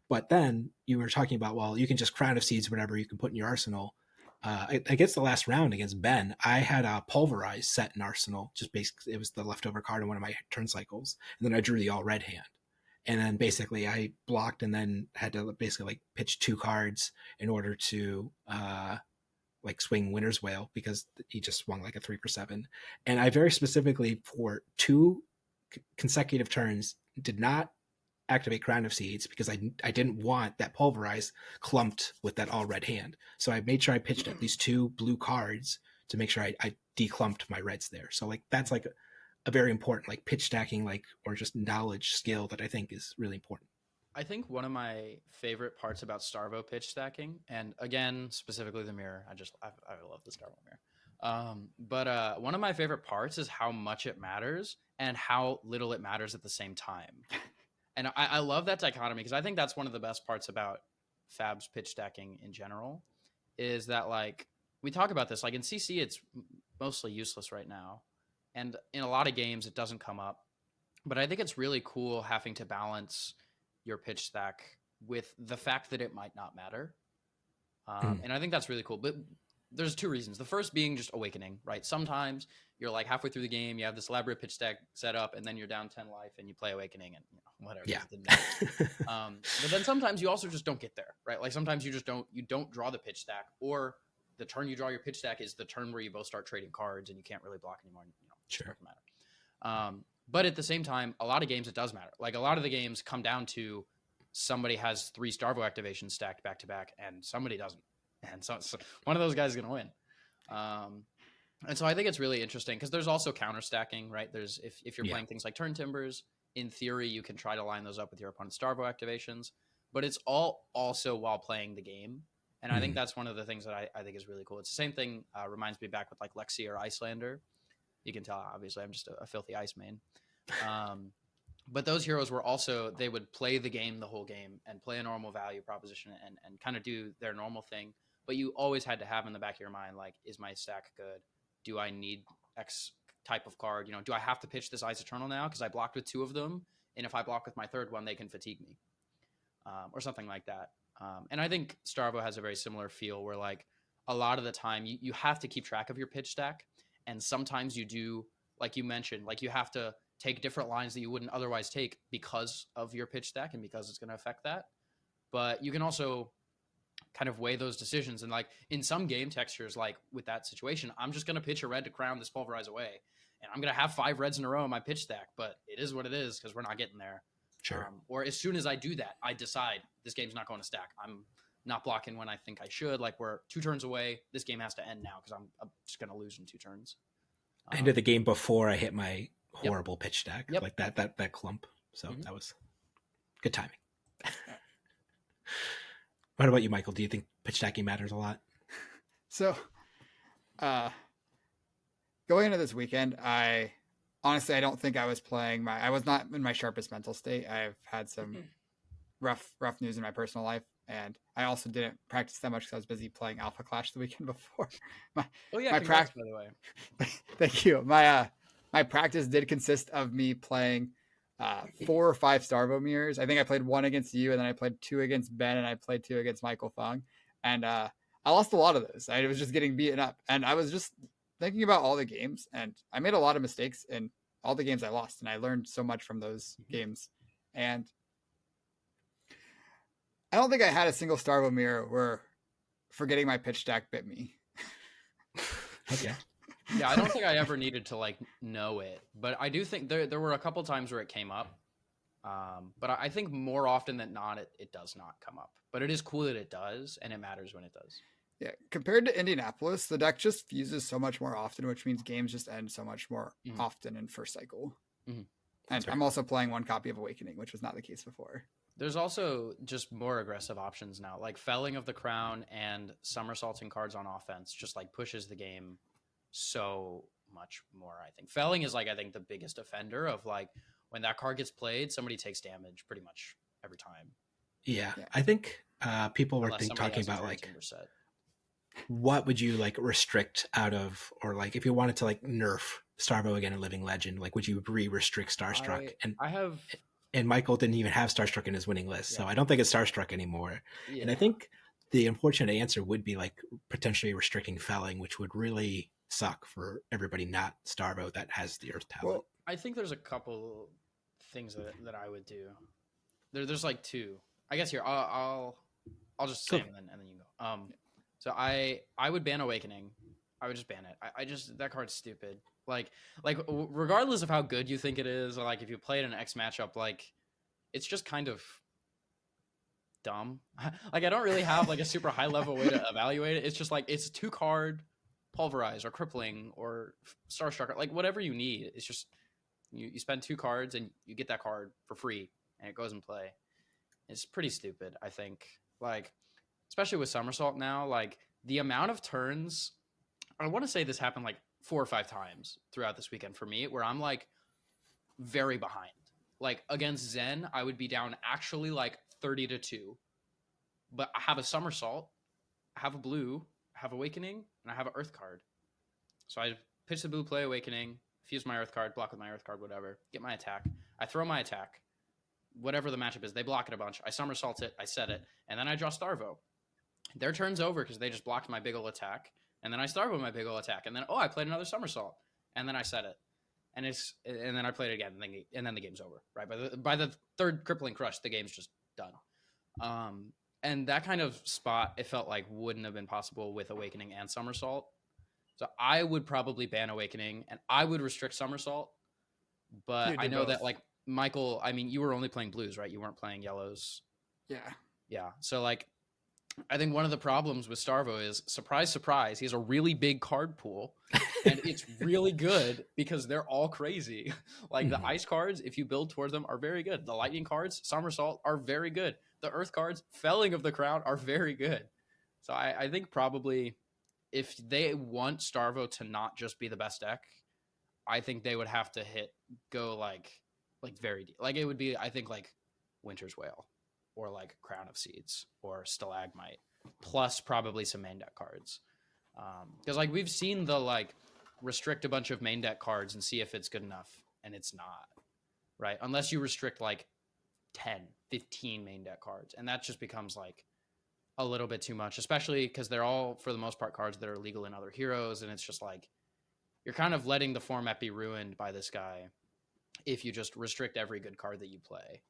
But then you were talking about, well, you can just Crown of Seeds, whatever you can put in your arsenal. Against the last round against Ben, I had a Pulverize set in Arsenal. Just basically, it was the leftover card in one of my turn cycles. And then I drew the all red hand. And then basically I blocked and then had to basically like pitch 2 cards in order to like swing Winter's Whale, because he just swung like a 3 for 7. And I very specifically for 2 consecutive turns did not activate Crown of Seeds because I didn't want that Pulverize clumped with that all red hand. So I made sure I pitched at least 2 blue cards to make sure I declumped my reds there. So like that's like a very important like pitch stacking, like, or just knowledge skill that I think is really important. I think one of my favorite parts about Starvo pitch stacking, and again, specifically the mirror, I love the Starvo mirror. But one of my favorite parts is how much it matters and how little it matters at the same time. And I love that dichotomy, because I think that's one of the best parts about Fab's pitch stacking in general, is that like we talk about this, like in CC, it's mostly useless right now. And in a lot of games, it doesn't come up. But I think it's really cool having to balance your pitch stack with the fact that it might not matter. And I think that's really cool. But there's 2 reasons. The first being just awakening, right? Sometimes you're like halfway through the game, you have this elaborate pitch stack set up, and then you're down 10 life and you play awakening and whatever. Yeah. But then sometimes you also just don't get there, right? Like sometimes you don't draw the pitch stack, or the turn you draw your pitch stack is the turn where you both start trading cards and you can't really block anymore. Sure. It doesn't matter. But at the same time, a lot of games, it does matter. Like a lot of the games come down to somebody has 3 Starvo activations stacked back to back and somebody doesn't. And so one of those guys is going to win. And so I think it's really interesting because there's also counter stacking, right? There's if you're playing things like Turn Timbers, in theory, you can try to line those up with your opponent's Starvo activations, but it's all also while playing the game. And I think that's one of the things that I think is really cool. It's the same thing, reminds me back with like Lexi or Icelander. You can tell, obviously, I'm just a filthy ice main. But those heroes were also, they would play the game the whole game and play a normal value proposition and kind of do their normal thing. But you always had to have in the back of your mind, like, is my stack good? Do I need X type of card? You know, do I have to pitch this Ice Eternal now? Because I blocked with 2 of them. And if I block with my 3rd one, they can fatigue me. Or something like that. And I think Starvo has a very similar feel where, like, a lot of the time you have to keep track of your pitch stack. And sometimes you do, like you mentioned, like you have to take different lines that you wouldn't otherwise take because of your pitch stack and because it's going to affect that. But you can also kind of weigh those decisions. And like in some game textures, like with that situation, I'm just going to pitch a red to crown this Pulverize away. And I'm going to have 5 reds in a row in my pitch stack, but it is what it is because we're not getting there. Sure. Or as soon as I do that, I decide this game's not going to stack. I'm not blocking when I think I should. Like we're 2 turns away. This game has to end now because I'm just going to lose in 2 turns. I ended the game before I hit my horrible pitch stack, like that clump. So that was good timing. What about you, Michael? Do you think pitch stacking matters a lot? So, going into this weekend, I don't think I was playing I was not in my sharpest mental state. I've had some rough news in my personal life. And I also didn't practice that much because I was busy playing Alpha Clash the weekend before. My practice, by the way. Thank you. My practice did consist of me playing 4 or 5 Starvo mirrors. I think I played 1 against you, and then I played 2 against Ben, and I played 2 against Michael Fung. And I lost a lot of those. I was just getting beaten up. And I was just thinking about all the games, and I made a lot of mistakes in all the games I lost, and I learned so much from those games. And I don't think I had a single Starvo mirror where forgetting my pitch stack bit me. Okay. Yeah, I don't think I ever needed to like know it, but I do think there were a couple times where it came up. But I think more often than not, it does not come up. But it is cool that it does, and it matters when it does. Yeah, compared to Indianapolis, the deck just fuses so much more often, which means games just end so much more often in first cycle. Mm-hmm. And I'm also playing one copy of Awakening, which was not the case before. There's also just more aggressive options now, like Felling of the Crown and somersaulting cards on offense just like pushes the game so much more. I think Felling is like, I think the biggest offender of like when that card gets played, somebody takes damage pretty much every time. Yeah. I think people were Unless somebody talking has a about Dream like, Timber set. what would you like restrict out of, or like if you wanted to like nerf Starvo again in Living Legend, like would you restrict Starstruck? I have, And Michael didn't even have Starstruck in his winning list, so I don't think it's Starstruck anymore. yeah. And I think the unfortunate answer would be like potentially restricting Felling, which would really suck for everybody not Starvo that has the Earth talent. Well, I think there's a couple things that I would do. There's like two. I guess here I'll just say them and then you go. So I would ban Awakening. I would just ban it. I just, that card's stupid. Like regardless of how good you think it is, or like if you play it in an X matchup, like it's just kind of dumb. Like I don't really have like a super high level way to evaluate it. It's just like it's 2-card Pulverize or Crippling or Starstruck, like whatever you need. It's just you spend 2 cards and you get that card for free and it goes in play. It's pretty stupid, I think. Like especially with Somersault now, like the amount of turns, I want to say this happened like 4 or 5 times throughout this weekend for me, where I'm like very behind. Like against Zen, I would be down actually like 30-2, but I have a Somersault, I have a blue, I have Awakening, and I have an Earth card. So I pitch the blue, play Awakening, fuse my Earth card, block with my Earth card, whatever, get my attack. I throw my attack, whatever the matchup is, they block it a bunch. I Somersault it, I set it, and then I draw Starvo. Their turn's over because they just blocked my big ol' attack. And then I Starvo my big ol' attack. And then, I played another Somersault. And then I set it. And then I played it again. And then the game's over, right? By the 3rd Crippling Crush, the game's just done. And that kind of spot, it felt like wouldn't have been possible with Awakening and Somersault. So I would probably ban Awakening, and I would restrict Somersault. But I know both. that, like, Michael, I mean, you were only playing blues, right? You weren't playing yellows. Yeah. Yeah. So, like, I think one of the problems with Starvo is, surprise, surprise, he has a really big card pool, and it's really good because they're all crazy. Like the ice cards, if you build towards them, are very good. The lightning cards, Somersault, are very good. The earth cards, Felling of the Crown, are very good. So I think probably if they want Starvo to not just be the best deck, I think they would have to go like very deep. Like it would be, I think, like Winter's Wail, or like Crown of Seeds, or Stalagmite, plus probably some main deck cards. Because like we've seen the like restrict a bunch of main deck cards and see if it's good enough, and it's not, right? Unless you restrict like 10, 15 main deck cards, and that just becomes like a little bit too much, especially because they're all, for the most part, cards that are legal in other heroes, and it's just like you're kind of letting the format be ruined by this guy if you just restrict every good card that you play.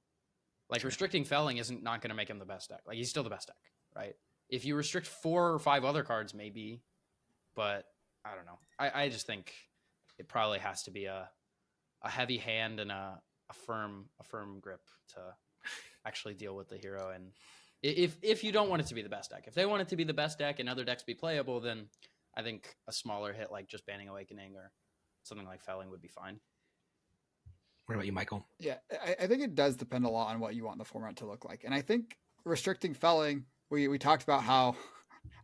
Like restricting Felling isn't not going to make him the best deck. Like he's still the best deck, right? If you restrict 4 or 5 other cards, maybe, but I don't know. I just think it probably has to be a heavy hand and a firm grip to actually deal with the hero. And if you don't want it to be the best deck, if they want it to be the best deck and other decks be playable, then I think a smaller hit like just banning Awakening or something like Felling would be fine. What about you, Michael? Yeah, I think it does depend a lot on what you want the format to look like. And I think restricting Felling, we talked about how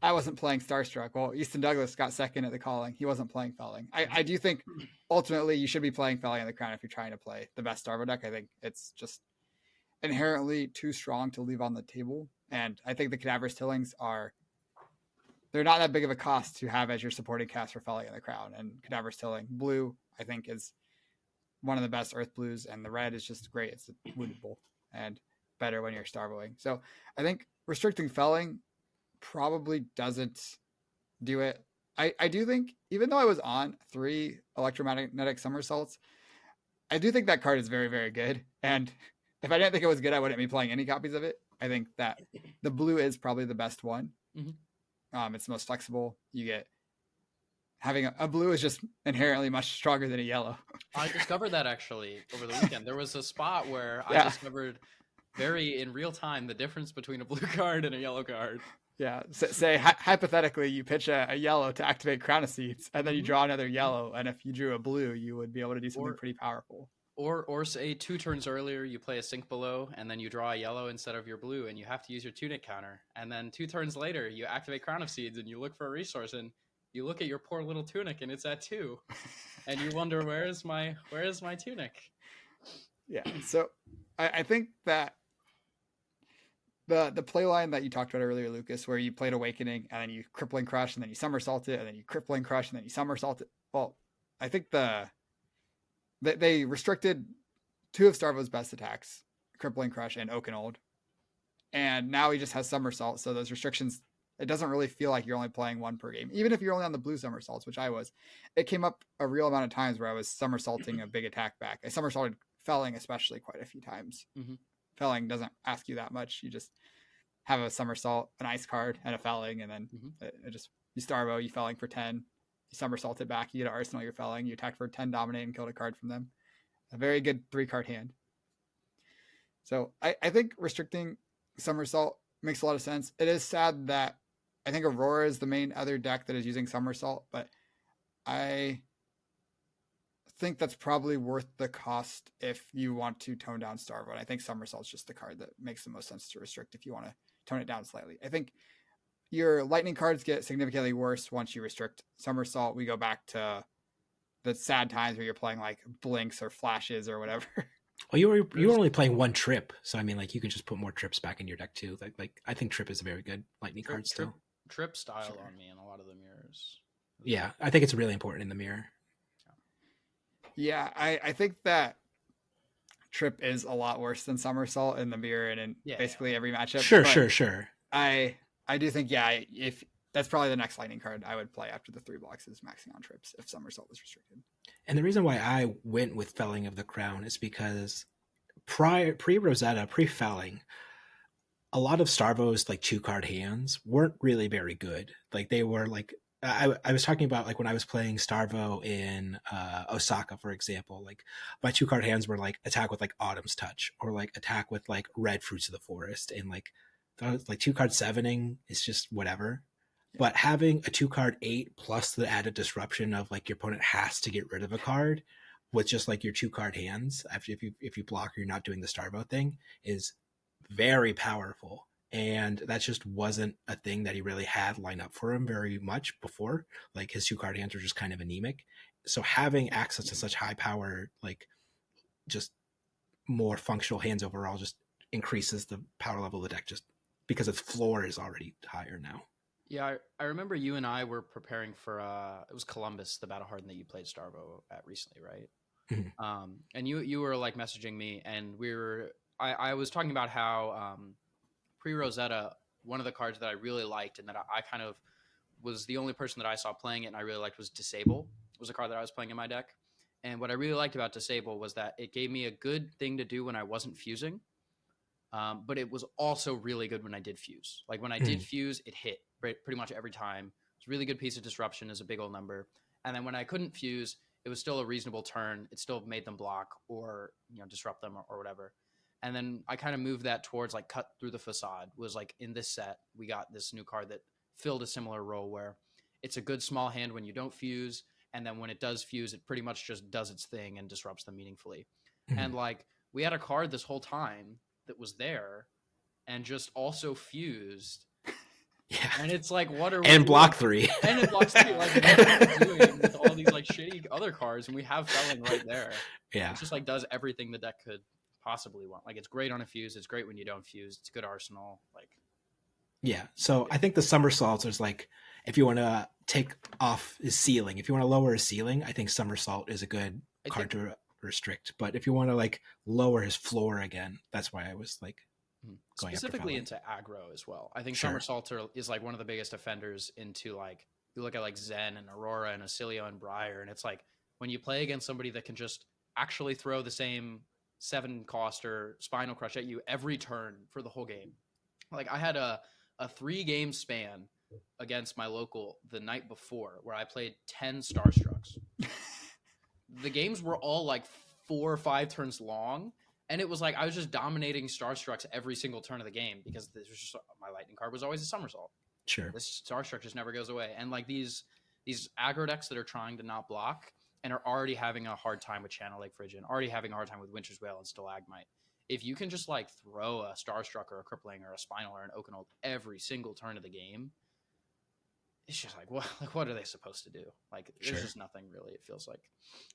I wasn't playing Starstruck. Well, Easton Douglas got second at the calling. He wasn't playing Felling. I do think ultimately you should be playing Felling in the Crown if you're trying to play the best Starvo deck. I think it's just inherently too strong to leave on the table. And I think the Cadaverous Tillings they're not that big of a cost to have as your supporting cast for Felling in the Crown. And Cadaverous Tilling blue, I think, is one of the best earth blues, and the red is just great. It's woundable and better when you're Starvoing. So I think restricting Felling probably doesn't do it. I do think, even though I was on 3 electromagnetic somersaults, I do think that card is very, very good. And if I didn't think it was good, I wouldn't be playing any copies of it. I think that the blue is probably the best one. Mm-hmm. It's the most flexible. You get having a blue is just inherently much stronger than a yellow. I discovered that actually over the weekend. There was a spot where I discovered very in real time the difference between a blue card and a yellow card. Yeah. Say hypothetically, you pitch a yellow to activate Crown of Seeds, and then you draw another yellow, and if you drew a blue, you would be able to do something pretty powerful. Or say 2 turns earlier, you play a Sink Below, and then you draw a yellow instead of your blue, and you have to use your Tunic counter. And then 2 turns later, you activate Crown of Seeds, and you look for a resource, and you look at your poor little Tunic, and it's at 2, and you wonder, where is my Tunic? Yeah. So I think that the play line that you talked about earlier, Lucas, where you played Awakening, and then you Crippling Crush, and then you Somersault it, and then you Crippling Crush, and then you Somersault it. Well, I think they restricted 2 of Starvo's best attacks, Crippling Crush and Oakenold. And now he just has Somersault. So those restrictions, it doesn't really feel like you're only playing 1 per game. Even if you're only on the blue Somersaults, which I was, it came up a real amount of times where I was Somersaulting a big attack back. I Somersaulted Felling especially quite a few times. Mm-hmm. Felling doesn't ask you that much. You just have a Somersault, an Ice card, and a Felling, and then it just, you Starvo, you Felling for 10. You Somersault it back, you get an Arsenal, you're Felling, you attack for 10 dominate and killed a card from them. A very good 3-card hand. So I think restricting Somersault makes a lot of sense. It is sad that I think Aurora is the main other deck that is using Somersault, but I think that's probably worth the cost if you want to tone down Starvo. And I think Somersault's just the card that makes the most sense to restrict if you want to tone it down slightly. I think your lightning cards get significantly worse once you restrict Somersault. We go back to the sad times where you're playing like blinks or flashes or whatever. Well, you were only playing 1 trip, so I mean, like, you can just put more trips back in your deck too. Like I think trip is a very good lightning card still. Trip style on me in a lot of the mirrors. Yeah, I think it's really important in the mirror. Yeah, I think that trip is a lot worse than Somersault in the mirror and in basically every matchup. Sure. I do think, if that's probably the next lightning card I would play after the 3 blocks is maxing on trips if Somersault was restricted. And the reason why I went with Felling of the Crown is because pre-Rosetta, pre-Felling, a lot of Starvo's like 2-card hands weren't really very good. Like they were like, I was talking about like when I was playing Starvo in Osaka, for example, like my 2-card hands were like attack with like Autumn's Touch or like attack with like Red Fruits of the Forest, and like 2-card 7ing is just whatever. But having a 2-card 8 plus the added disruption of like your opponent has to get rid of a card with just like your 2-card hands after if you block or you're not doing the Starvo thing is very powerful. And that just wasn't a thing that he really had line up for him very much before. Like his 2-card hands were just kind of anemic. So having access to such high power, like just more functional hands overall, just increases the power level of the deck just because its floor is already higher now. Yeah, I remember you and I were preparing for it was Columbus, the Battle Hardened that you played Starvo at recently, right? Mm-hmm. And you were like messaging me, and I was talking about how pre-Rosetta, one of the cards that I really liked and that I kind of was the only person that I saw playing it and I really liked was Disable. It was a card that I was playing in my deck. And what I really liked about Disable was that it gave me a good thing to do when I wasn't fusing. But it was also really good when I did fuse. Like when I did fuse, it hit pretty much every time. It's a really good piece of disruption as a big old number. And then when I couldn't fuse, it was still a reasonable turn. It still made them block or disrupt them or whatever. And then I kind of moved that towards like Cut Through the Facade. Was like in this set, we got this new card that filled a similar role where it's a good small hand when you don't fuse. And then when it does fuse, it pretty much just does its thing and disrupts them meaningfully. And like we had a card this whole time that was there and just also fused. Yeah. And it's like, what are we and doing? block 3. And it blocks 3. Like, what are we doing with all these like shitty other cards? And we have Felling right there. Yeah. It just like does everything the deck could possibly want. Like it's great on a fuse. It's great when you don't fuse. It's good arsenal. Like, yeah. So I think the Somersaults is like, if you want to take off his ceiling, if you want to lower his ceiling, I think Somersault is a good card to restrict. But if you want to like lower his floor again, that's why I was like going specifically into aggro as well. I think Somersault is like one of the biggest offenders into like, you look at like Zen and Aurora and Acilio and Briar, and it's like when you play against somebody that can just actually throw the same 7-cost or Spinal Crush at you every turn for the whole game. Like I had a 3-game span against my local the night before where I played 10 Starstrucks. The games were all like 4 or 5 turns long, and it was like I was just dominating Starstrucks every single turn of the game because this was just my lightning card was always a Somersault. Sure. This Starstruck just never goes away. And like these aggro decks that are trying to not block, and are already having a hard time with Channel Lake Phrygian, already having a hard time with Winter's Wail and Stalagmite. If you can just like throw a Starstruck or a Crippling or a Spinal or an Oakenold every single turn of the game, it's just like, what are they supposed to do? Like, there's just nothing really. It feels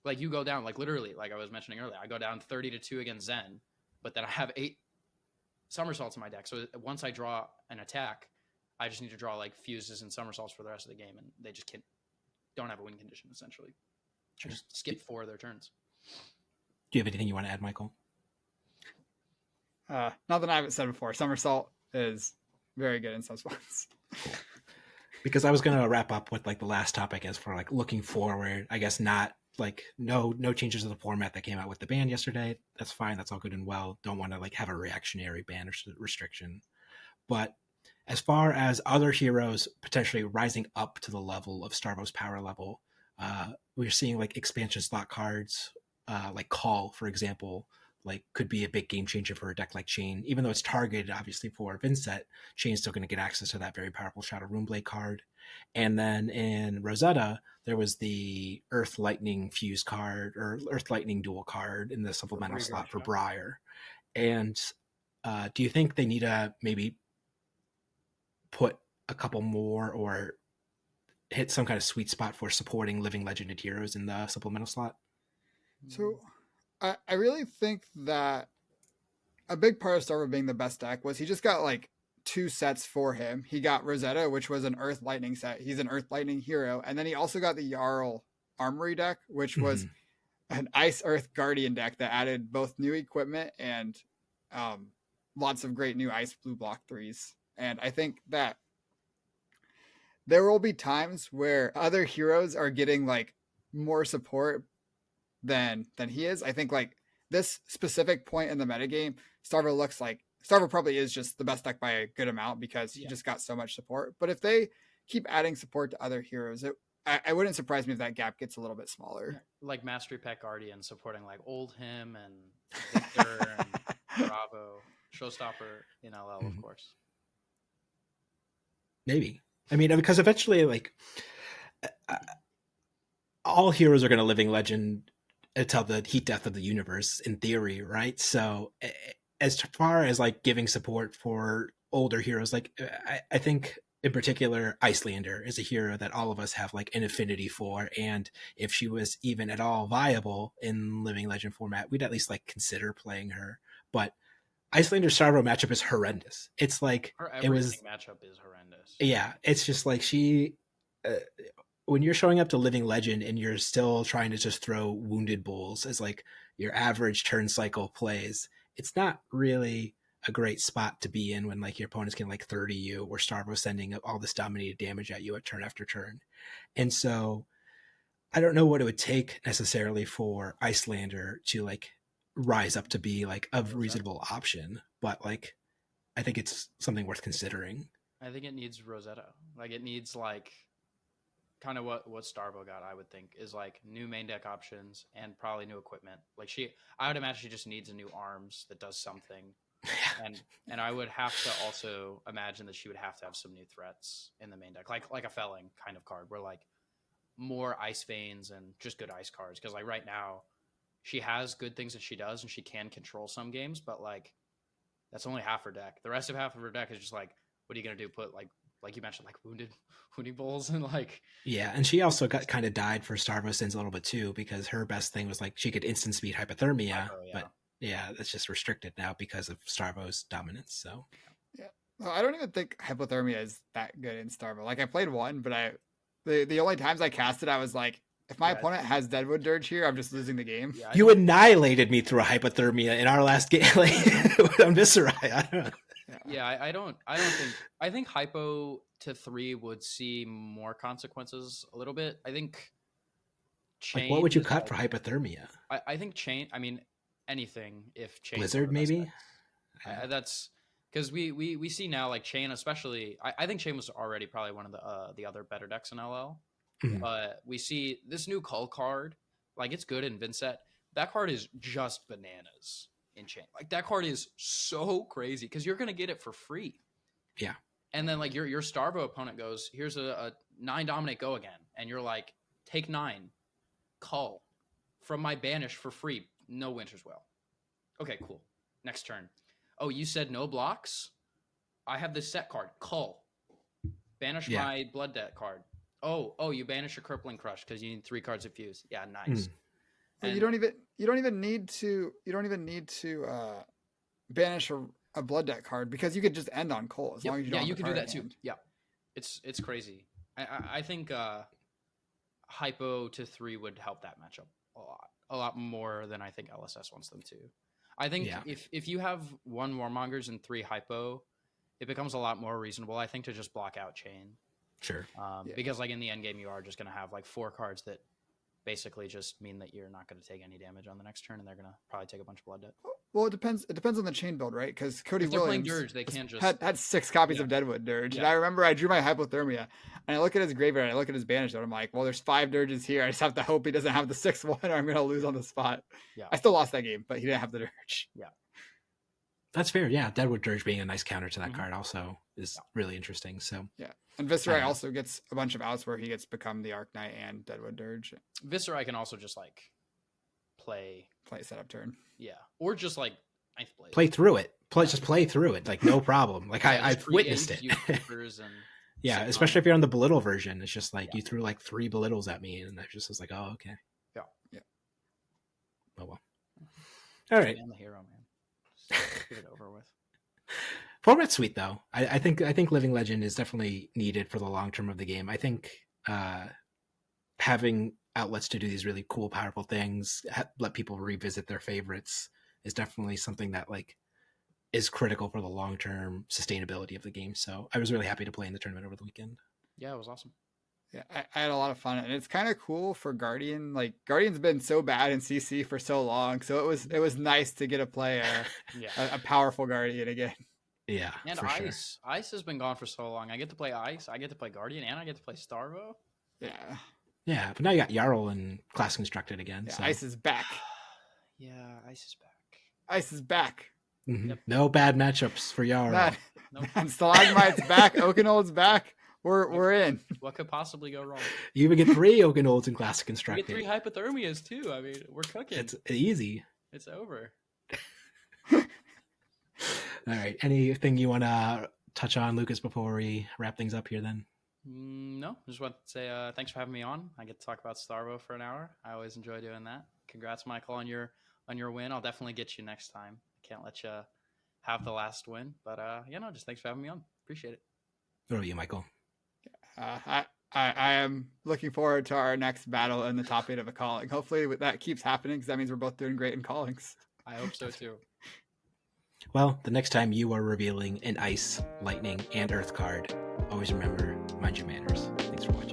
like you go down, like literally, like I was mentioning earlier, I go down 30-2 against Zen, but then I have 8 somersaults in my deck. So once I draw an attack, I just need to draw like fuses and somersaults for the rest of the game, and they just don't have a win condition essentially. Sure. Just skip 4 of their turns. Do you have anything you want to add, Michael? Not that I haven't said before. Somersault is very good in some spots. Because I was going to wrap up with like the last topic as for like looking forward. I guess not like no changes to the format that came out with the ban yesterday. That's fine. That's all good and well. Don't want to like have a reactionary ban or restriction. But as far as other heroes potentially rising up to the level of Starvo's power level, we're seeing like expansion slot cards, like Call, for example, like could be a big game changer for a deck like Chain. Even though it's targeted obviously for Vincent, Chain's still going to get access to that very powerful Shadow Runeblade card. And then in Rosetta, there was the Earth Lightning Fuse card or Earth Lightning Dual card in the supplemental slot for Briar. And do you think they need to maybe put a couple more or hit some kind of sweet spot for supporting living legended heroes in the supplemental slot? So I really think that a big part of Starvo being the best deck was he just got like 2 sets for him. He got Rosetta, which was an Earth Lightning set. He's an Earth Lightning hero. And then he also got the Jarl Armory deck, which was an Ice Earth Guardian deck that added both new equipment and lots of great new Ice Blue block 3s. And I think that there will be times where other heroes are getting like more support than he is. I think like this specific point in the metagame, Starvo probably is just the best deck by a good amount because he just got so much support. But if they keep adding support to other heroes, I wouldn't surprise me if that gap gets a little bit smaller. Like Mastery Pet Guardian supporting like Old Him and Victor and Bravo, Showstopper in LL, of course. Maybe. I mean, because eventually, like, all heroes are going to living legend until the heat death of the universe, in theory, right? So, as far as like giving support for older heroes, like I think in particular, Icelander is a hero that all of us have like an affinity for, and if she was even at all viable in living legend format, we'd at least like consider playing her. But Icelander Starvo matchup is horrendous. It's like her everything matchup is horrendous. Yeah, it's just like she. When you're showing up to Living Legend and you're still trying to just throw Wounded Bulls as like your average turn cycle plays, it's not really a great spot to be in when like your opponents can like 30 you or Starvo sending all this dominated damage at you at turn after turn. And so I don't know what it would take necessarily for Icelander to like rise up to be like a reasonable option, but like I think it's something worth considering. I think it needs Rosetta. Like it needs like kind of what Starvo got, I would think, is like new main deck options and probably new equipment. Like I would imagine she just needs a new arms that does something. And I would have to also imagine that she would have to have some new threats in the main deck, like a Felling kind of card where like more Ice Veins and just good ice cards. Because like right now, she has good things that she does and she can control some games, but like that's only half her deck. The rest of half of her deck is just like, what are you gonna do? Put like you mentioned, like wounding bulls and like and she also got kind of died for Starvo Sins a little bit too, because her best thing was like she could instant speed hypothermia, but that's just restricted now because of Starvo's dominance. So well, I don't even think hypothermia is that good in Starvo. Like I played one, but the only times I cast it, I was like, if my opponent has Deadwood Dirge here, I'm just losing the game. Yeah, you annihilated me through a hypothermia in our last game, like on Viscerai. I don't know. I think hypo to 3 would see more consequences a little bit. I think Chain. Like what would you cut for hypothermia? I think Chain. I mean, anything if Chain. Blizzard maybe. That's because we see now like Chain, especially. I think Chain was already probably one of the other better decks in LL. Mm-hmm. But we see this new Cull card. Like it's good in Vincent. That card is just bananas in Chain. Like that card is so crazy because you're gonna get it for free. Yeah. And then like your Starvo opponent goes, here's a 9 dominate, go again, and you're like, take 9, Cull from my banish for free. No Winter's Wail. Okay, cool. Next turn. Oh, you said no blocks? I have this set card, Cull. Banish my Blood Debt card. Oh, you banish your Crippling Crush because you need 3 cards of fuse. Yeah, nice. Well, you don't even need to banish a Blood Debt card because you could just end on Cull as long as you don't. Yeah, you can do that hand. too. Yeah, it's crazy. I think hypo to 3 would help that matchup a lot more than I think LSS wants them to. I think if you have 1 Warmongers and 3 hypo, it becomes a lot more reasonable, I think, to just block out Chain. Sure. Because like in the end game, you are just going to have like 4 cards that basically just mean that you're not going to take any damage on the next turn, and they're going to probably take a bunch of Blood Debt. Well, it depends on the chain build, right? Because Cody Williams Dirge, they can't just had 6 copies of Deadwood Dirge. And I remember I drew my Hypothermia, and I look at his graveyard, and I look at his banish, and I'm like, well, there's 5 Dirges here. I just have to hope he doesn't have the 6th one, or I'm going to lose on the spot. Yeah. I still lost that game, but he didn't have the Dirge. Yeah. That's fair. Yeah. Deadwood Dirge being a nice counter to that card also is really interesting. So yeah. And Viserai also gets a bunch of outs where he gets become the Arknight and Deadwood Dirge. Viserai can also just like play setup turn. Yeah. Or just like play through it. Just play through it. Like no problem. Like I've witnessed it. Yeah, especially if you're on the belittle version. It's just like you threw like 3 belittles at me, and I just was like, oh, okay. Yeah. Yeah. Oh well. All right. I'm the hero, man. Get it over with. Format's sweet though. I think Living Legend is definitely needed for the long term of the game. I think having outlets to do these really cool, powerful things, let people revisit their favorites, is definitely something that like is critical for the long term sustainability of the game. So I was really happy to play in the tournament over the weekend. Yeah, it was awesome. Yeah, I had a lot of fun, and it's kind of cool for Guardian. Like Guardian's been so bad in CC for so long, so it was nice to get to play a powerful Guardian again. Yeah, and for Ice has been gone for so long. I get to play Ice, I get to play Guardian, and I get to play Starvo. Yeah, but now you got Jarl and Class Constructed again. Yeah, so. Ice is back. Yeah, Ice is back. Ice is back. Mm-hmm. Yep. No bad matchups for Jarl. Nope. Stalagmite's back. Okanold's back. We're in. What could possibly go wrong? You even get 3 Okanolds in Classic Constructed. You get 3 Hypothermias too. I mean, we're cooking. It's easy. It's over. All right. Anything you want to touch on, Lucas, before we wrap things up here then? No. Just want to say thanks for having me on. I get to talk about Starvo for an hour. I always enjoy doing that. Congrats, Michael, on your win. I'll definitely get you next time. I can't let you have the last win. But just thanks for having me on. Appreciate it. What about you, Michael? I am looking forward to our next battle in the top 8 of a calling. Hopefully that keeps happening, because that means we're both doing great in callings. I hope so too. Well, the next time you are revealing an Ice, Lightning, and Earth card, always remember, mind your manners. Thanks for watching.